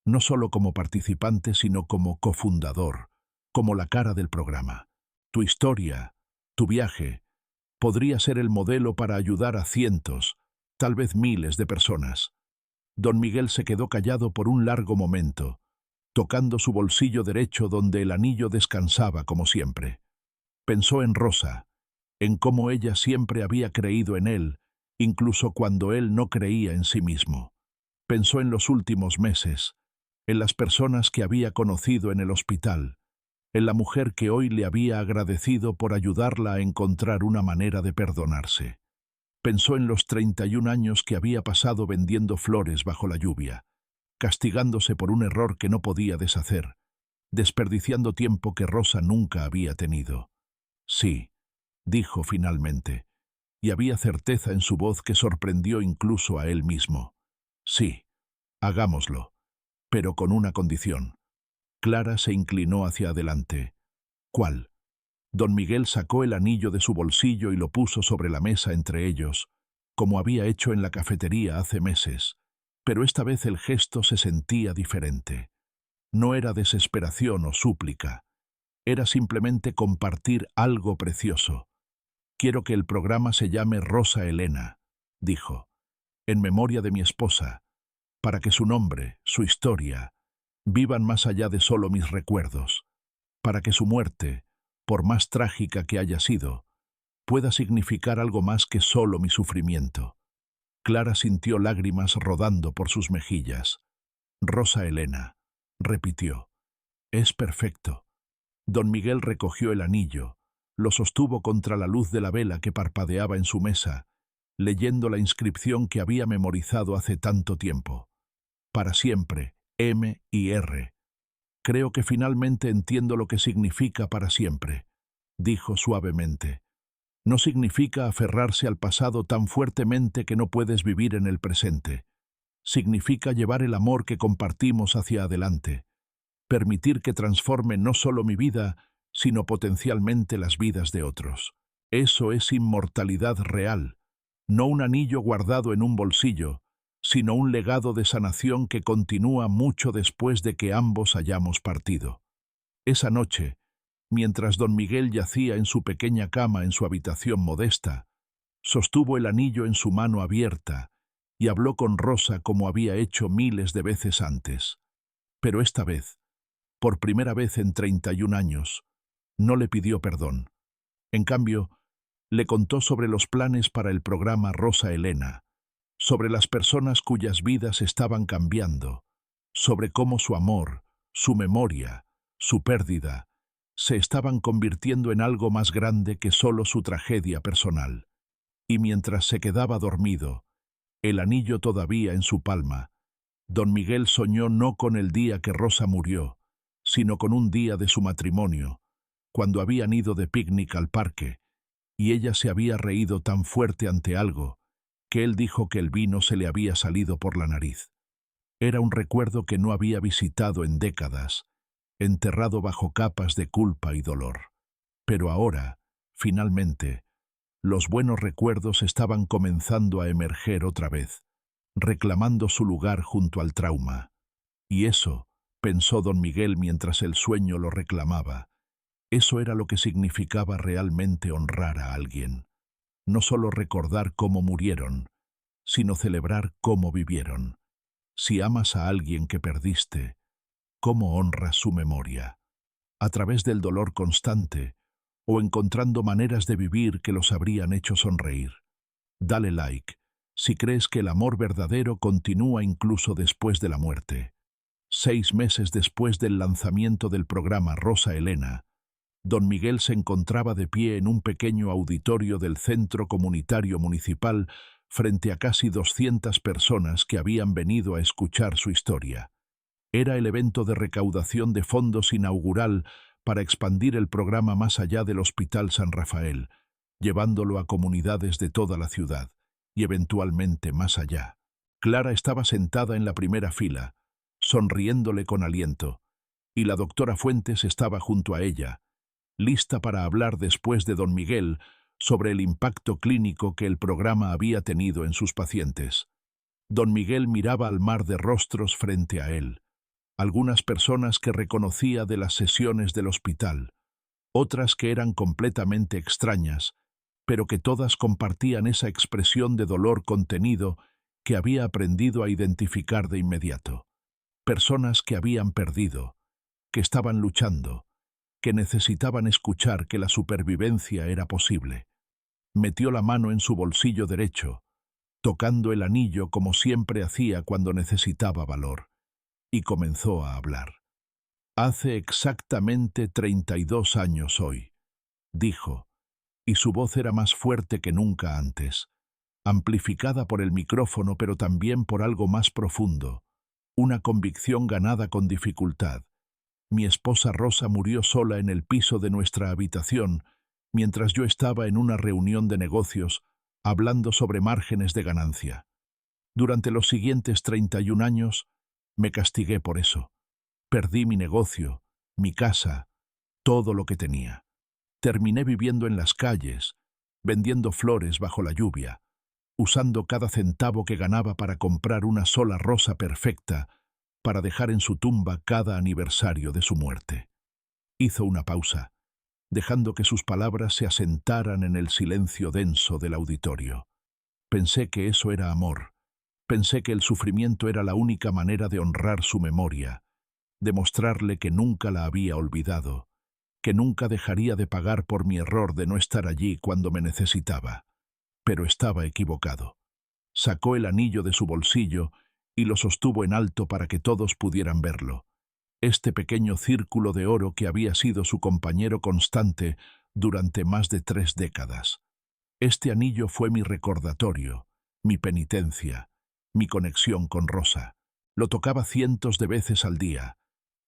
no solo como participante, sino como cofundador, como la cara del programa. Tu historia, tu viaje, podría ser el modelo para ayudar a cientos, tal vez miles de personas». Don Miguel se quedó callado por un largo momento, tocando su bolsillo derecho donde el anillo descansaba como siempre. Pensó en Rosa, en cómo ella siempre había creído en él, incluso cuando él no creía en sí mismo. Pensó en los últimos meses, en las personas que había conocido en el hospital, en la mujer que hoy le había agradecido por ayudarla a encontrar una manera de perdonarse. Pensó en los 31 años que había pasado vendiendo flores bajo la lluvia, castigándose por un error que no podía deshacer, desperdiciando tiempo que Rosa nunca había tenido. «Sí», dijo finalmente, y había certeza en su voz que sorprendió incluso a él mismo. «Sí, hagámoslo, pero con una condición». Clara se inclinó hacia adelante. «¿Cuál?». Don Miguel sacó el anillo de su bolsillo y lo puso sobre la mesa entre ellos, como había hecho en la cafetería hace meses, pero esta vez el gesto se sentía diferente. No era desesperación o súplica, era simplemente compartir algo precioso. «Quiero que el programa se llame Rosa Elena», dijo. en memoria de mi esposa, para que su nombre, su historia, vivan más allá de solo mis recuerdos, para que su muerte, por más trágica que haya sido, pueda significar algo más que solo mi sufrimiento. Clara sintió lágrimas rodando por sus mejillas. Rosa Elena, repitió, es perfecto. Don Miguel recogió el anillo, lo sostuvo contra la luz de la vela que parpadeaba en su mesa, leyendo la inscripción que había memorizado hace tanto tiempo. Para siempre, M y R. Creo que finalmente entiendo lo que significa para siempre, dijo suavemente. No significa aferrarse al pasado tan fuertemente que no puedes vivir en el presente. Significa llevar el amor que compartimos hacia adelante, permitir que transforme no solo mi vida, sino potencialmente las vidas de otros. Eso es inmortalidad real, no un anillo guardado en un bolsillo, sino un legado de sanación que continúa mucho después de que ambos hayamos partido. Esa noche, mientras don Miguel yacía en su pequeña cama en su habitación modesta, sostuvo el anillo en su mano abierta y habló con Rosa como había hecho miles de veces antes. Pero esta vez, por primera vez en 31 años, no le pidió perdón. En cambio, le contó sobre los planes para el programa Rosa Elena, sobre las personas cuyas vidas estaban cambiando, sobre cómo su amor, su memoria, su pérdida, se estaban convirtiendo en algo más grande que solo su tragedia personal. Y mientras se quedaba dormido, el anillo todavía en su palma, don Miguel soñó no con el día que Rosa murió, sino con un día de su matrimonio, cuando habían ido de picnic al parque, y ella se había reído tan fuerte ante algo, que él dijo que el vino se le había salido por la nariz. Era un recuerdo que no había visitado en décadas, enterrado bajo capas de culpa y dolor. Pero ahora, finalmente, los buenos recuerdos estaban comenzando a emerger otra vez, reclamando su lugar junto al trauma. Y eso, pensó don Miguel mientras el sueño lo reclamaba, eso era lo que significaba realmente honrar a alguien. No solo recordar cómo murieron, sino celebrar cómo vivieron. Si amas a alguien que perdiste, ¿cómo honras su memoria? ¿A través del dolor constante o encontrando maneras de vivir que los habrían hecho sonreír? Dale like si crees que el amor verdadero continúa incluso después de la muerte. 6 meses después del lanzamiento del programa Rosa Elena, don Miguel se encontraba de pie en un pequeño auditorio del Centro Comunitario Municipal frente a casi 200 personas que habían venido a escuchar su historia. Era el evento de recaudación de fondos inaugural para expandir el programa más allá del Hospital San Rafael, llevándolo a comunidades de toda la ciudad, y eventualmente más allá. Clara estaba sentada en la primera fila, sonriéndole con aliento, y la doctora Fuentes estaba junto a ella, lista para hablar después de don Miguel sobre el impacto clínico que el programa había tenido en sus pacientes. Don Miguel miraba al mar de rostros frente a él, algunas personas que reconocía de las sesiones del hospital, otras que eran completamente extrañas, pero que todas compartían esa expresión de dolor contenido que había aprendido a identificar de inmediato. Personas que habían perdido, que estaban luchando, que necesitaban escuchar que la supervivencia era posible. Metió la mano en su bolsillo derecho, tocando el anillo como siempre hacía cuando necesitaba valor, y comenzó a hablar. Hace exactamente 32 años hoy, dijo, y su voz era más fuerte que nunca antes, amplificada por el micrófono pero también por algo más profundo, una convicción ganada con dificultad. Mi esposa Rosa murió sola en el piso de nuestra habitación, mientras yo estaba en una reunión de negocios, hablando sobre márgenes de ganancia. Durante los siguientes 31 años, me castigué por eso. Perdí mi negocio, mi casa, todo lo que tenía. Terminé viviendo en las calles, vendiendo flores bajo la lluvia, usando cada centavo que ganaba para comprar una sola rosa perfecta, para dejar en su tumba cada aniversario de su muerte. Hizo una pausa, dejando que sus palabras se asentaran en el silencio denso del auditorio. Pensé que eso era amor, Pensé que el sufrimiento era la única manera de honrar su memoria, demostrarle que nunca la había olvidado, que nunca dejaría de pagar por mi error de no estar allí cuando me necesitaba. Pero estaba equivocado. Sacó el anillo de su bolsillo y lo sostuvo en alto para que todos pudieran verlo. Este pequeño círculo de oro que había sido su compañero constante durante más de 3 décadas. Este anillo fue mi recordatorio, mi penitencia, mi conexión con Rosa. Lo tocaba cientos de veces al día,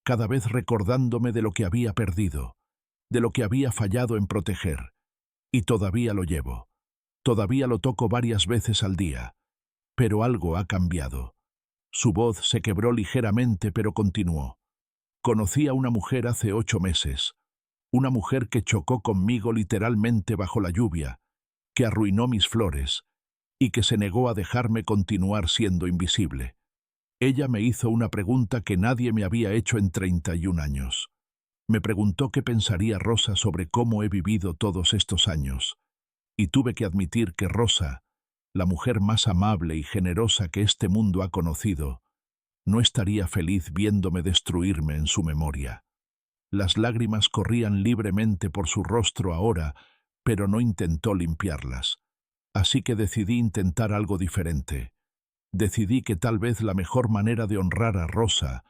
cada vez recordándome de lo que había perdido, de lo que había fallado en proteger. Y todavía lo llevo. Todavía lo toco varias veces al día. Pero algo ha cambiado. Su voz se quebró ligeramente, pero continuó. Conocí a una mujer hace 8 meses. Una mujer que chocó conmigo literalmente bajo la lluvia, que arruinó mis flores y que se negó a dejarme continuar siendo invisible. Ella me hizo una pregunta que nadie me había hecho en 31 años. Me preguntó qué pensaría Rosa sobre cómo he vivido todos estos años. Y tuve que admitir que Rosa, la mujer más amable y generosa que este mundo ha conocido, no estaría feliz viéndome destruirme en su memoria. Las lágrimas corrían libremente por su rostro ahora, pero no intentó limpiarlas. Así que decidí intentar algo diferente. Decidí que tal vez la mejor manera de honrar a Rosa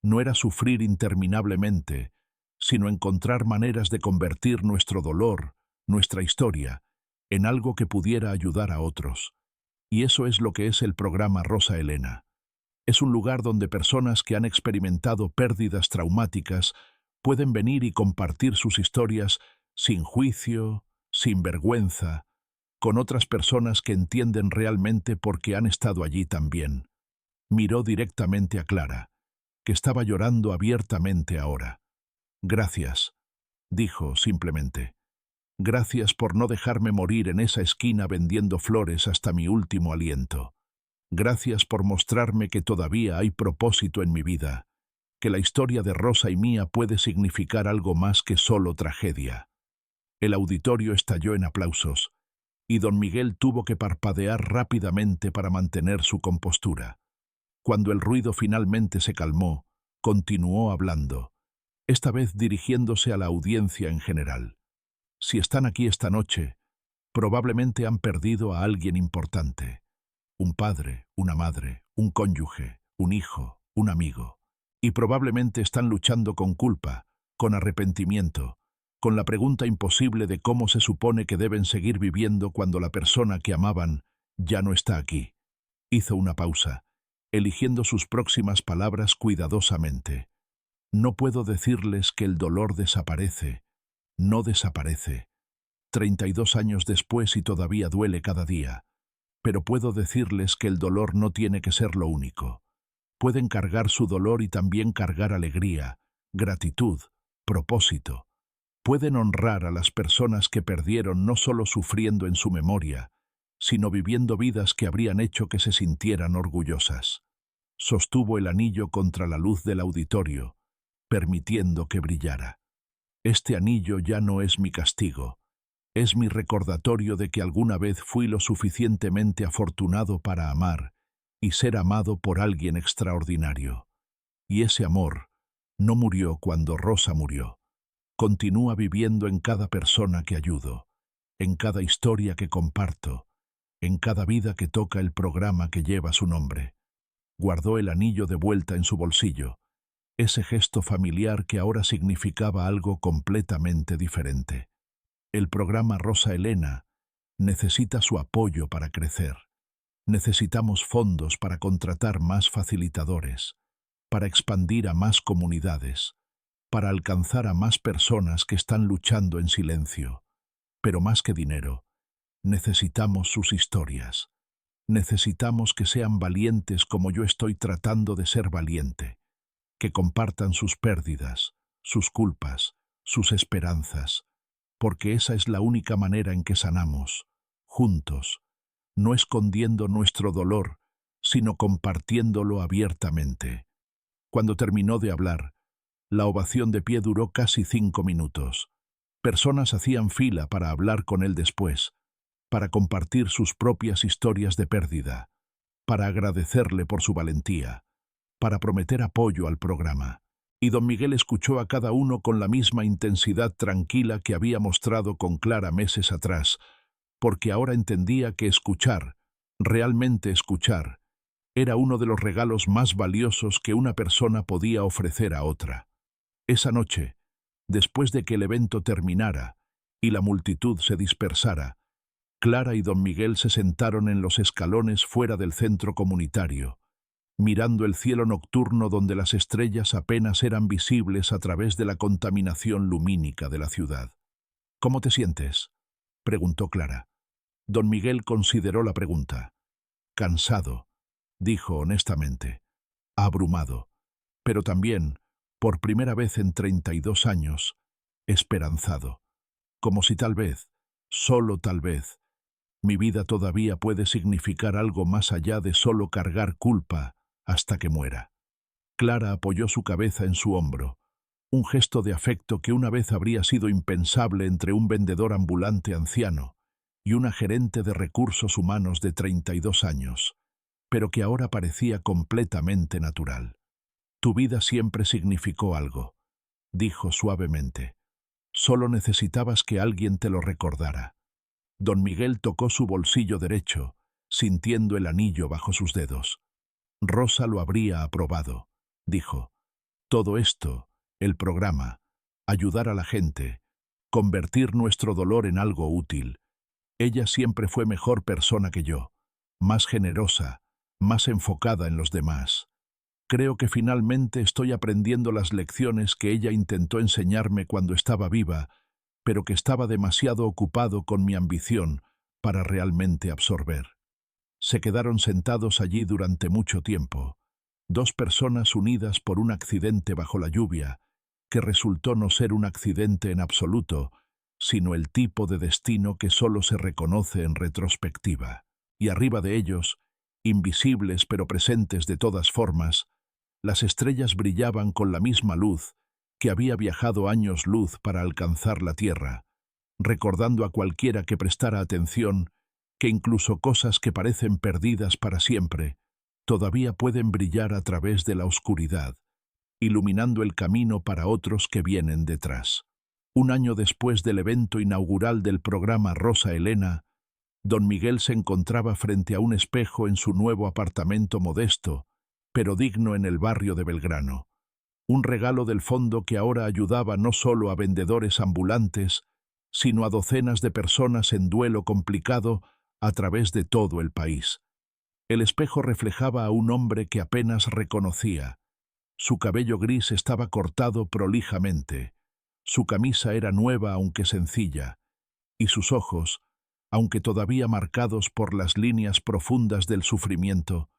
no era sufrir interminablemente, sino encontrar maneras de convertir nuestro dolor, nuestra historia, en algo que pudiera ayudar a otros. Y eso es lo que es el programa Rosa Elena. Es un lugar donde personas que han experimentado pérdidas traumáticas pueden venir y compartir sus historias sin juicio, sin vergüenza, con otras personas que entienden realmente porque han estado allí también. Miró directamente a Clara, que estaba llorando abiertamente ahora. Gracias, dijo simplemente. Gracias por no dejarme morir en esa esquina vendiendo flores hasta mi último aliento. Gracias por mostrarme que todavía hay propósito en mi vida, que la historia de Rosa y mía puede significar algo más que solo tragedia. El auditorio estalló en aplausos, y don Miguel tuvo que parpadear rápidamente para mantener su compostura. Cuando el ruido finalmente se calmó, continuó hablando, esta vez dirigiéndose a la audiencia en general. Si están aquí esta noche, probablemente han perdido a alguien importante. Un padre, una madre, un cónyuge, un hijo, un amigo. Y probablemente están luchando con culpa, con arrepentimiento, con la pregunta imposible de cómo se supone que deben seguir viviendo cuando la persona que amaban ya no está aquí. Hizo una pausa, eligiendo sus próximas palabras cuidadosamente. No puedo decirles que el dolor desaparece. No desaparece. 32 años después y todavía duele cada día. Pero puedo decirles que el dolor no tiene que ser lo único. Pueden cargar su dolor y también cargar alegría, gratitud, propósito. Pueden honrar a las personas que perdieron no solo sufriendo en su memoria, sino viviendo vidas que habrían hecho que se sintieran orgullosas. Sostuvo el anillo contra la luz del auditorio, permitiendo que brillara. Este anillo ya no es mi castigo. Es mi recordatorio de que alguna vez fui lo suficientemente afortunado para amar y ser amado por alguien extraordinario. Y ese amor no murió cuando Rosa murió. Continúa viviendo en cada persona que ayudo, en cada historia que comparto, en cada vida que toca el programa que lleva su nombre. Guardó el anillo de vuelta en su bolsillo, ese gesto familiar que ahora significaba algo completamente diferente. El programa Rosa Elena necesita su apoyo para crecer. Necesitamos fondos para contratar más facilitadores, para expandir a más comunidades, para alcanzar a más personas que están luchando en silencio. Pero más que dinero, necesitamos sus historias. Necesitamos que sean valientes como yo estoy tratando de ser valiente, que compartan sus pérdidas, sus culpas, sus esperanzas, porque esa es la única manera en que sanamos, juntos, no escondiendo nuestro dolor, sino compartiéndolo abiertamente. Cuando terminó de hablar, la ovación de pie duró casi 5 minutos. Personas hacían fila para hablar con él después, para compartir sus propias historias de pérdida, para agradecerle por su valentía, para prometer apoyo al programa. Y don Miguel escuchó a cada uno con la misma intensidad tranquila que había mostrado con Clara meses atrás, porque ahora entendía que escuchar, realmente escuchar, era uno de los regalos más valiosos que una persona podía ofrecer a otra. Esa noche, después de que el evento terminara y la multitud se dispersara, Clara y don Miguel se sentaron en los escalones fuera del centro comunitario, mirando el cielo nocturno donde las estrellas apenas eran visibles a través de la contaminación lumínica de la ciudad. «¿Cómo te sientes?», preguntó Clara. Don Miguel consideró la pregunta. «Cansado», dijo honestamente, «abrumado, pero también, por primera vez en 32 años, esperanzado, como si tal vez, solo tal vez, mi vida todavía puede significar algo más allá de solo cargar culpa hasta que muera». Clara apoyó su cabeza en su hombro, un gesto de afecto que una vez habría sido impensable entre un vendedor ambulante anciano y una gerente de recursos humanos de 32 años, pero que ahora parecía completamente natural. «Tu vida siempre significó algo», dijo suavemente. «Solo necesitabas que alguien te lo recordara». Don Miguel tocó su bolsillo derecho, sintiendo el anillo bajo sus dedos. «Rosa lo habría aprobado», dijo. «Todo esto, el programa, ayudar a la gente, convertir nuestro dolor en algo útil. Ella siempre fue mejor persona que yo, más generosa, más enfocada en los demás. Creo que finalmente estoy aprendiendo las lecciones que ella intentó enseñarme cuando estaba viva, pero que estaba demasiado ocupado con mi ambición para realmente absorber». Se quedaron sentados allí durante mucho tiempo, dos personas unidas por un accidente bajo la lluvia, que resultó no ser un accidente en absoluto, sino el tipo de destino que solo se reconoce en retrospectiva. Y arriba de ellos, invisibles pero presentes de todas formas, las estrellas brillaban con la misma luz que había viajado años luz para alcanzar la Tierra, recordando a cualquiera que prestara atención que incluso cosas que parecen perdidas para siempre todavía pueden brillar a través de la oscuridad, iluminando el camino para otros que vienen detrás. Un año después del evento inaugural del programa Rosa Elena, don Miguel se encontraba frente a un espejo en su nuevo apartamento modesto, pero digno en el barrio de Belgrano. Un regalo del fondo que ahora ayudaba no solo a vendedores ambulantes, sino a docenas de personas en duelo complicado a través de todo el país. El espejo reflejaba a un hombre que apenas reconocía. Su cabello gris estaba cortado prolijamente, su camisa era nueva aunque sencilla, y sus ojos, aunque todavía marcados por las líneas profundas del sufrimiento,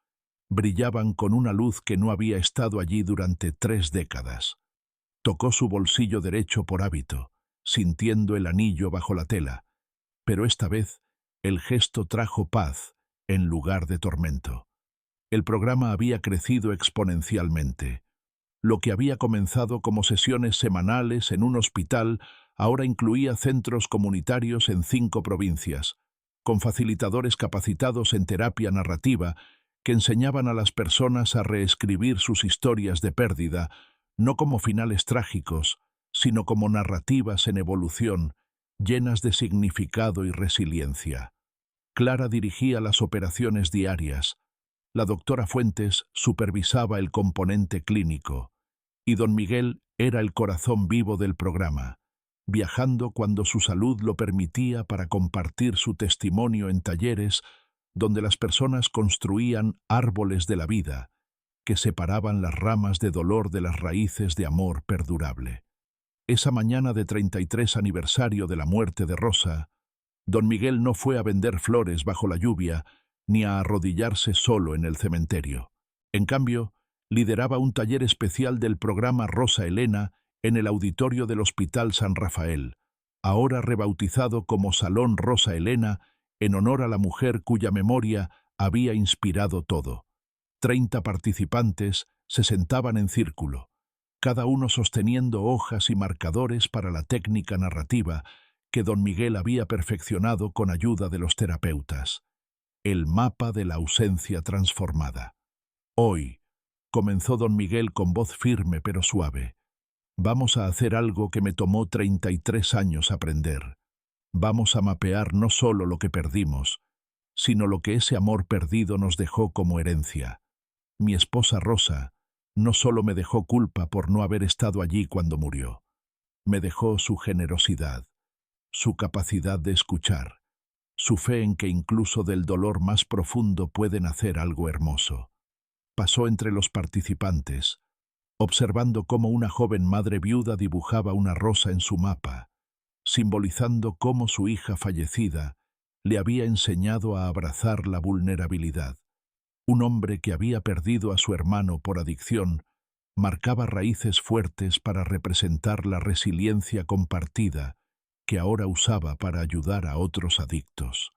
brillaban con una luz que no había estado allí durante 3 décadas. Tocó su bolsillo derecho por hábito, sintiendo el anillo bajo la tela, pero esta vez el gesto trajo paz en lugar de tormento. El programa había crecido exponencialmente. Lo que había comenzado como sesiones semanales en un hospital ahora incluía centros comunitarios en 5 provincias, con facilitadores capacitados en terapia narrativa que enseñaban a las personas a reescribir sus historias de pérdida, no como finales trágicos, sino como narrativas en evolución, llenas de significado y resiliencia. Clara dirigía las operaciones diarias, la doctora Fuentes supervisaba el componente clínico, y don Miguel era el corazón vivo del programa, viajando cuando su salud lo permitía para compartir su testimonio en talleres donde las personas construían árboles de la vida, que separaban las ramas de dolor de las raíces de amor perdurable. Esa mañana de 33 aniversario de la muerte de Rosa, don Miguel no fue a vender flores bajo la lluvia ni a arrodillarse solo en el cementerio. En cambio, lideraba un taller especial del programa Rosa Elena en el auditorio del Hospital San Rafael, ahora rebautizado como Salón Rosa Elena en honor a la mujer cuya memoria había inspirado todo. 30 participantes se sentaban en círculo, cada uno sosteniendo hojas y marcadores para la técnica narrativa que don Miguel había perfeccionado con ayuda de los terapeutas. El mapa de la ausencia transformada. Hoy, comenzó don Miguel con voz firme pero suave, vamos a hacer algo que me tomó 33 años aprender. Vamos a mapear no solo lo que perdimos, sino lo que ese amor perdido nos dejó como herencia. Mi esposa Rosa no solo me dejó culpa por no haber estado allí cuando murió, me dejó su generosidad, su capacidad de escuchar, su fe en que incluso del dolor más profundo puede nacer algo hermoso. Pasó entre los participantes, observando cómo una joven madre viuda dibujaba una rosa en su mapa, simbolizando cómo su hija fallecida le había enseñado a abrazar la vulnerabilidad. Un hombre que había perdido a su hermano por adicción marcaba raíces fuertes para representar la resiliencia compartida que ahora usaba para ayudar a otros adictos.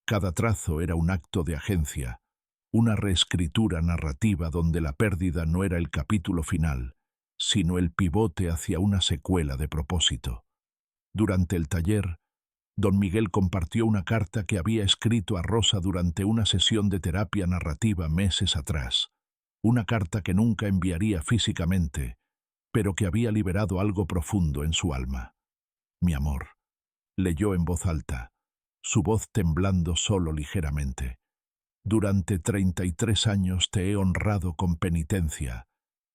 Cada trazo era un acto de agencia, una reescritura narrativa donde la pérdida no era el capítulo final, sino el pivote hacia una secuela de propósito. Durante el taller, don Miguel compartió una carta que había escrito a Rosa durante una sesión de terapia narrativa meses atrás. Una carta que nunca enviaría físicamente, pero que había liberado algo profundo en su alma. Mi amor, leyó en voz alta, su voz temblando solo ligeramente. Durante 33 años te he honrado con penitencia,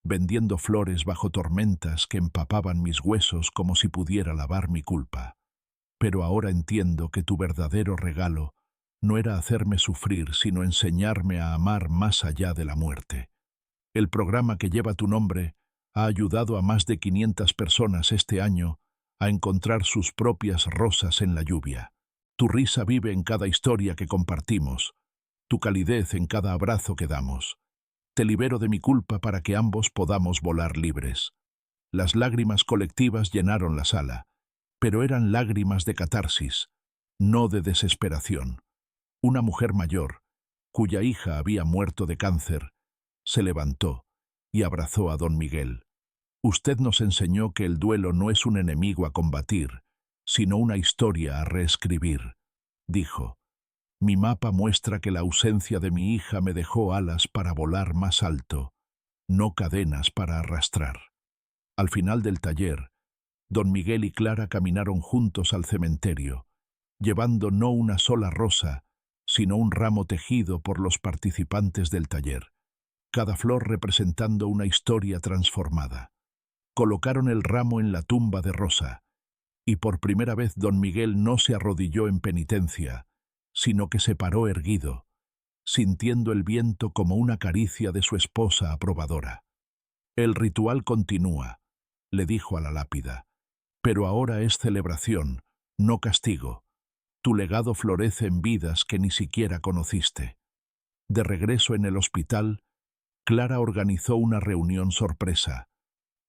vendiendo flores bajo tormentas que empapaban mis huesos como si pudiera lavar mi culpa. Pero ahora entiendo que tu verdadero regalo no era hacerme sufrir, sino enseñarme a amar más allá de la muerte. El programa que lleva tu nombre ha ayudado a más de 500 personas este año a encontrar sus propias rosas en la lluvia. Tu risa vive en cada historia que compartimos, tu calidez en cada abrazo que damos. Te libero de mi culpa para que ambos podamos volar libres. Las lágrimas colectivas llenaron la sala, pero eran lágrimas de catarsis, no de desesperación. Una mujer mayor, cuya hija había muerto de cáncer, se levantó y abrazó a don Miguel. Usted nos enseñó que el duelo no es un enemigo a combatir, sino una historia a reescribir, dijo. Mi mapa muestra que la ausencia de mi hija me dejó alas para volar más alto, no cadenas para arrastrar. Al final del taller, don Miguel y Clara caminaron juntos al cementerio, llevando no una sola rosa, sino un ramo tejido por los participantes del taller, cada flor representando una historia transformada. Colocaron el ramo en la tumba de Rosa, y por primera vez don Miguel no se arrodilló en penitencia, sino que se paró erguido, sintiendo el viento como una caricia de su esposa aprobadora. El ritual continúa, le dijo a la lápida, pero ahora es celebración, no castigo. Tu legado florece en vidas que ni siquiera conociste. De regreso en el hospital, Clara organizó una reunión sorpresa.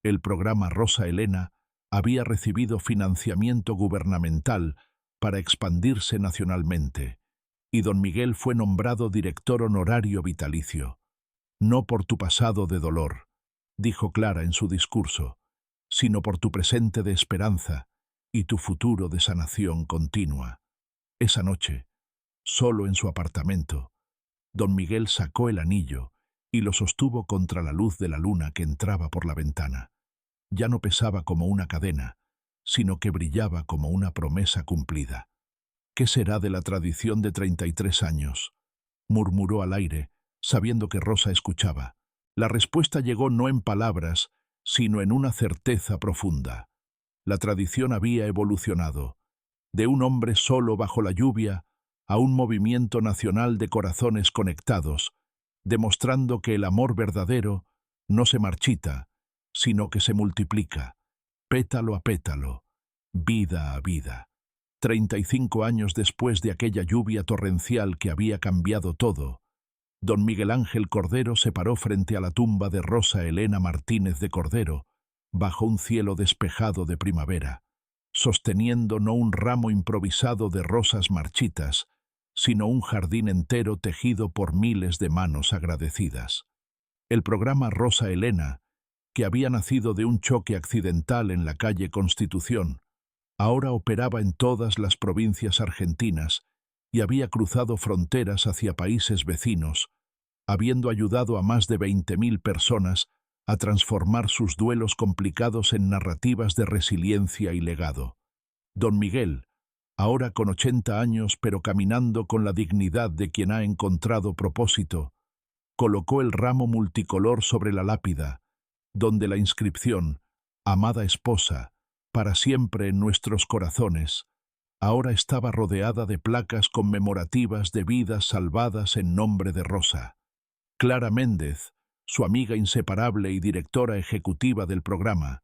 El programa Rosa Elena había recibido financiamiento gubernamental para expandirse nacionalmente, y don Miguel fue nombrado director honorario vitalicio. No por tu pasado de dolor, dijo Clara en su discurso, sino por tu presente de esperanza y tu futuro de sanación continua. Esa noche, solo en su apartamento, don Miguel sacó el anillo y lo sostuvo contra la luz de la luna que entraba por la ventana. Ya no pesaba como una cadena, sino que brillaba como una promesa cumplida. ¿Qué será de la tradición de 33 años? Murmuró al aire, sabiendo que Rosa escuchaba. La respuesta llegó no en palabras, sino en una certeza profunda. La tradición había evolucionado, de un hombre solo bajo la lluvia a un movimiento nacional de corazones conectados, demostrando que el amor verdadero no se marchita, sino que se multiplica, pétalo a pétalo, vida a vida. 35 años después de aquella lluvia torrencial que había cambiado todo, don Miguel Ángel Cordero se paró frente a la tumba de Rosa Elena Martínez de Cordero, bajo un cielo despejado de primavera, sosteniendo no un ramo improvisado de rosas marchitas, sino un jardín entero tejido por miles de manos agradecidas. El programa Rosa Elena, que había nacido de un choque accidental en la calle Constitución, ahora operaba en todas las provincias argentinas y había cruzado fronteras hacia países vecinos, habiendo ayudado a más de 20.000 personas a transformar sus duelos complicados en narrativas de resiliencia y legado. Don Miguel, ahora con 80 años pero caminando con la dignidad de quien ha encontrado propósito, colocó el ramo multicolor sobre la lápida, donde la inscripción, «Amada esposa, para siempre en nuestros corazones», ahora estaba rodeada de placas conmemorativas de vidas salvadas en nombre de Rosa. Clara Méndez, su amiga inseparable y directora ejecutiva del programa,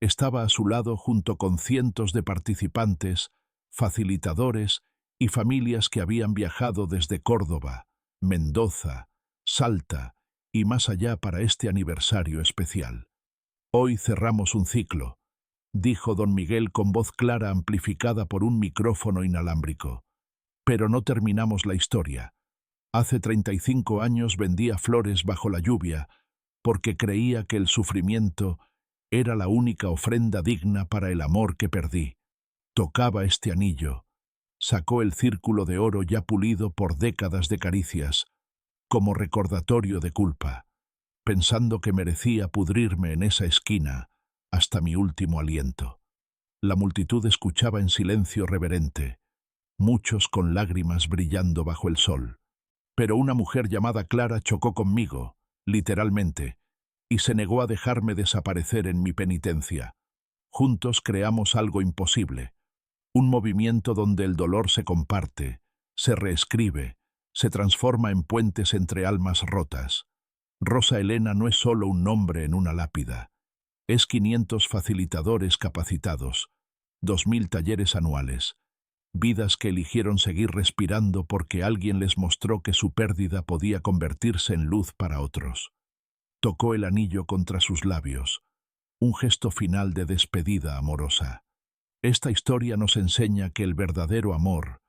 estaba a su lado junto con cientos de participantes, facilitadores y familias que habían viajado desde Córdoba, Mendoza, Salta y más allá para este aniversario especial. «Hoy cerramos un ciclo», dijo don Miguel con voz clara amplificada por un micrófono inalámbrico. «Pero no terminamos la historia. Hace 35 años vendía flores bajo la lluvia porque creía que el sufrimiento era la única ofrenda digna para el amor que perdí. Tocaba este anillo, sacó el círculo de oro ya pulido por décadas de caricias, como recordatorio de culpa, pensando que merecía pudrirme en esa esquina hasta mi último aliento. La multitud escuchaba en silencio reverente, muchos con lágrimas brillando bajo el sol. Pero una mujer llamada Clara chocó conmigo, literalmente, y se negó a dejarme desaparecer en mi penitencia. Juntos creamos algo imposible, un movimiento donde el dolor se comparte, se reescribe, se transforma en puentes entre almas rotas. Rosa Elena no es solo un nombre en una lápida, es 500 facilitadores capacitados, 2000 talleres anuales, vidas que eligieron seguir respirando porque alguien les mostró que su pérdida podía convertirse en luz para otros. Tocó el anillo contra sus labios, un gesto final de despedida amorosa. Esta historia nos enseña que el verdadero amor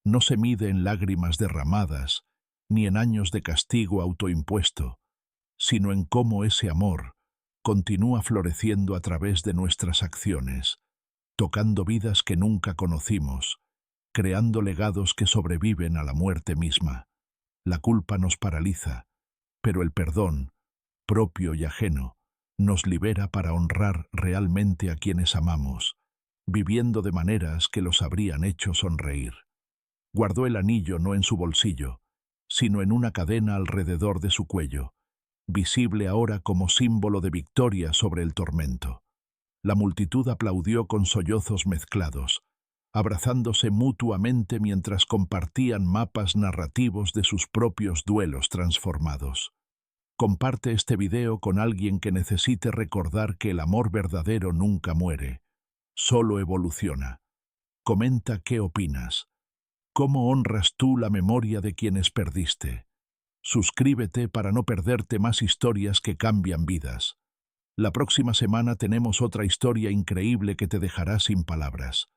no se mide en lágrimas derramadas ni en años de castigo autoimpuesto, sino en cómo ese amor continúa floreciendo a través de nuestras acciones, tocando vidas que nunca conocimos, creando legados que sobreviven a la muerte misma. La culpa nos paraliza, pero el perdón, propio y ajeno, nos libera para honrar realmente a quienes amamos, viviendo de maneras que los habrían hecho sonreír. Guardó el anillo no en su bolsillo, sino en una cadena alrededor de su cuello, visible ahora como símbolo de victoria sobre el tormento. La multitud aplaudió con sollozos mezclados, abrazándose mutuamente mientras compartían mapas narrativos de sus propios duelos transformados. Comparte este video con alguien que necesite recordar que el amor verdadero nunca muere, solo evoluciona. Comenta qué opinas. ¿Cómo honras tú la memoria de quienes perdiste? Suscríbete para no perderte más historias que cambian vidas. La próxima semana tenemos otra historia increíble que te dejará sin palabras.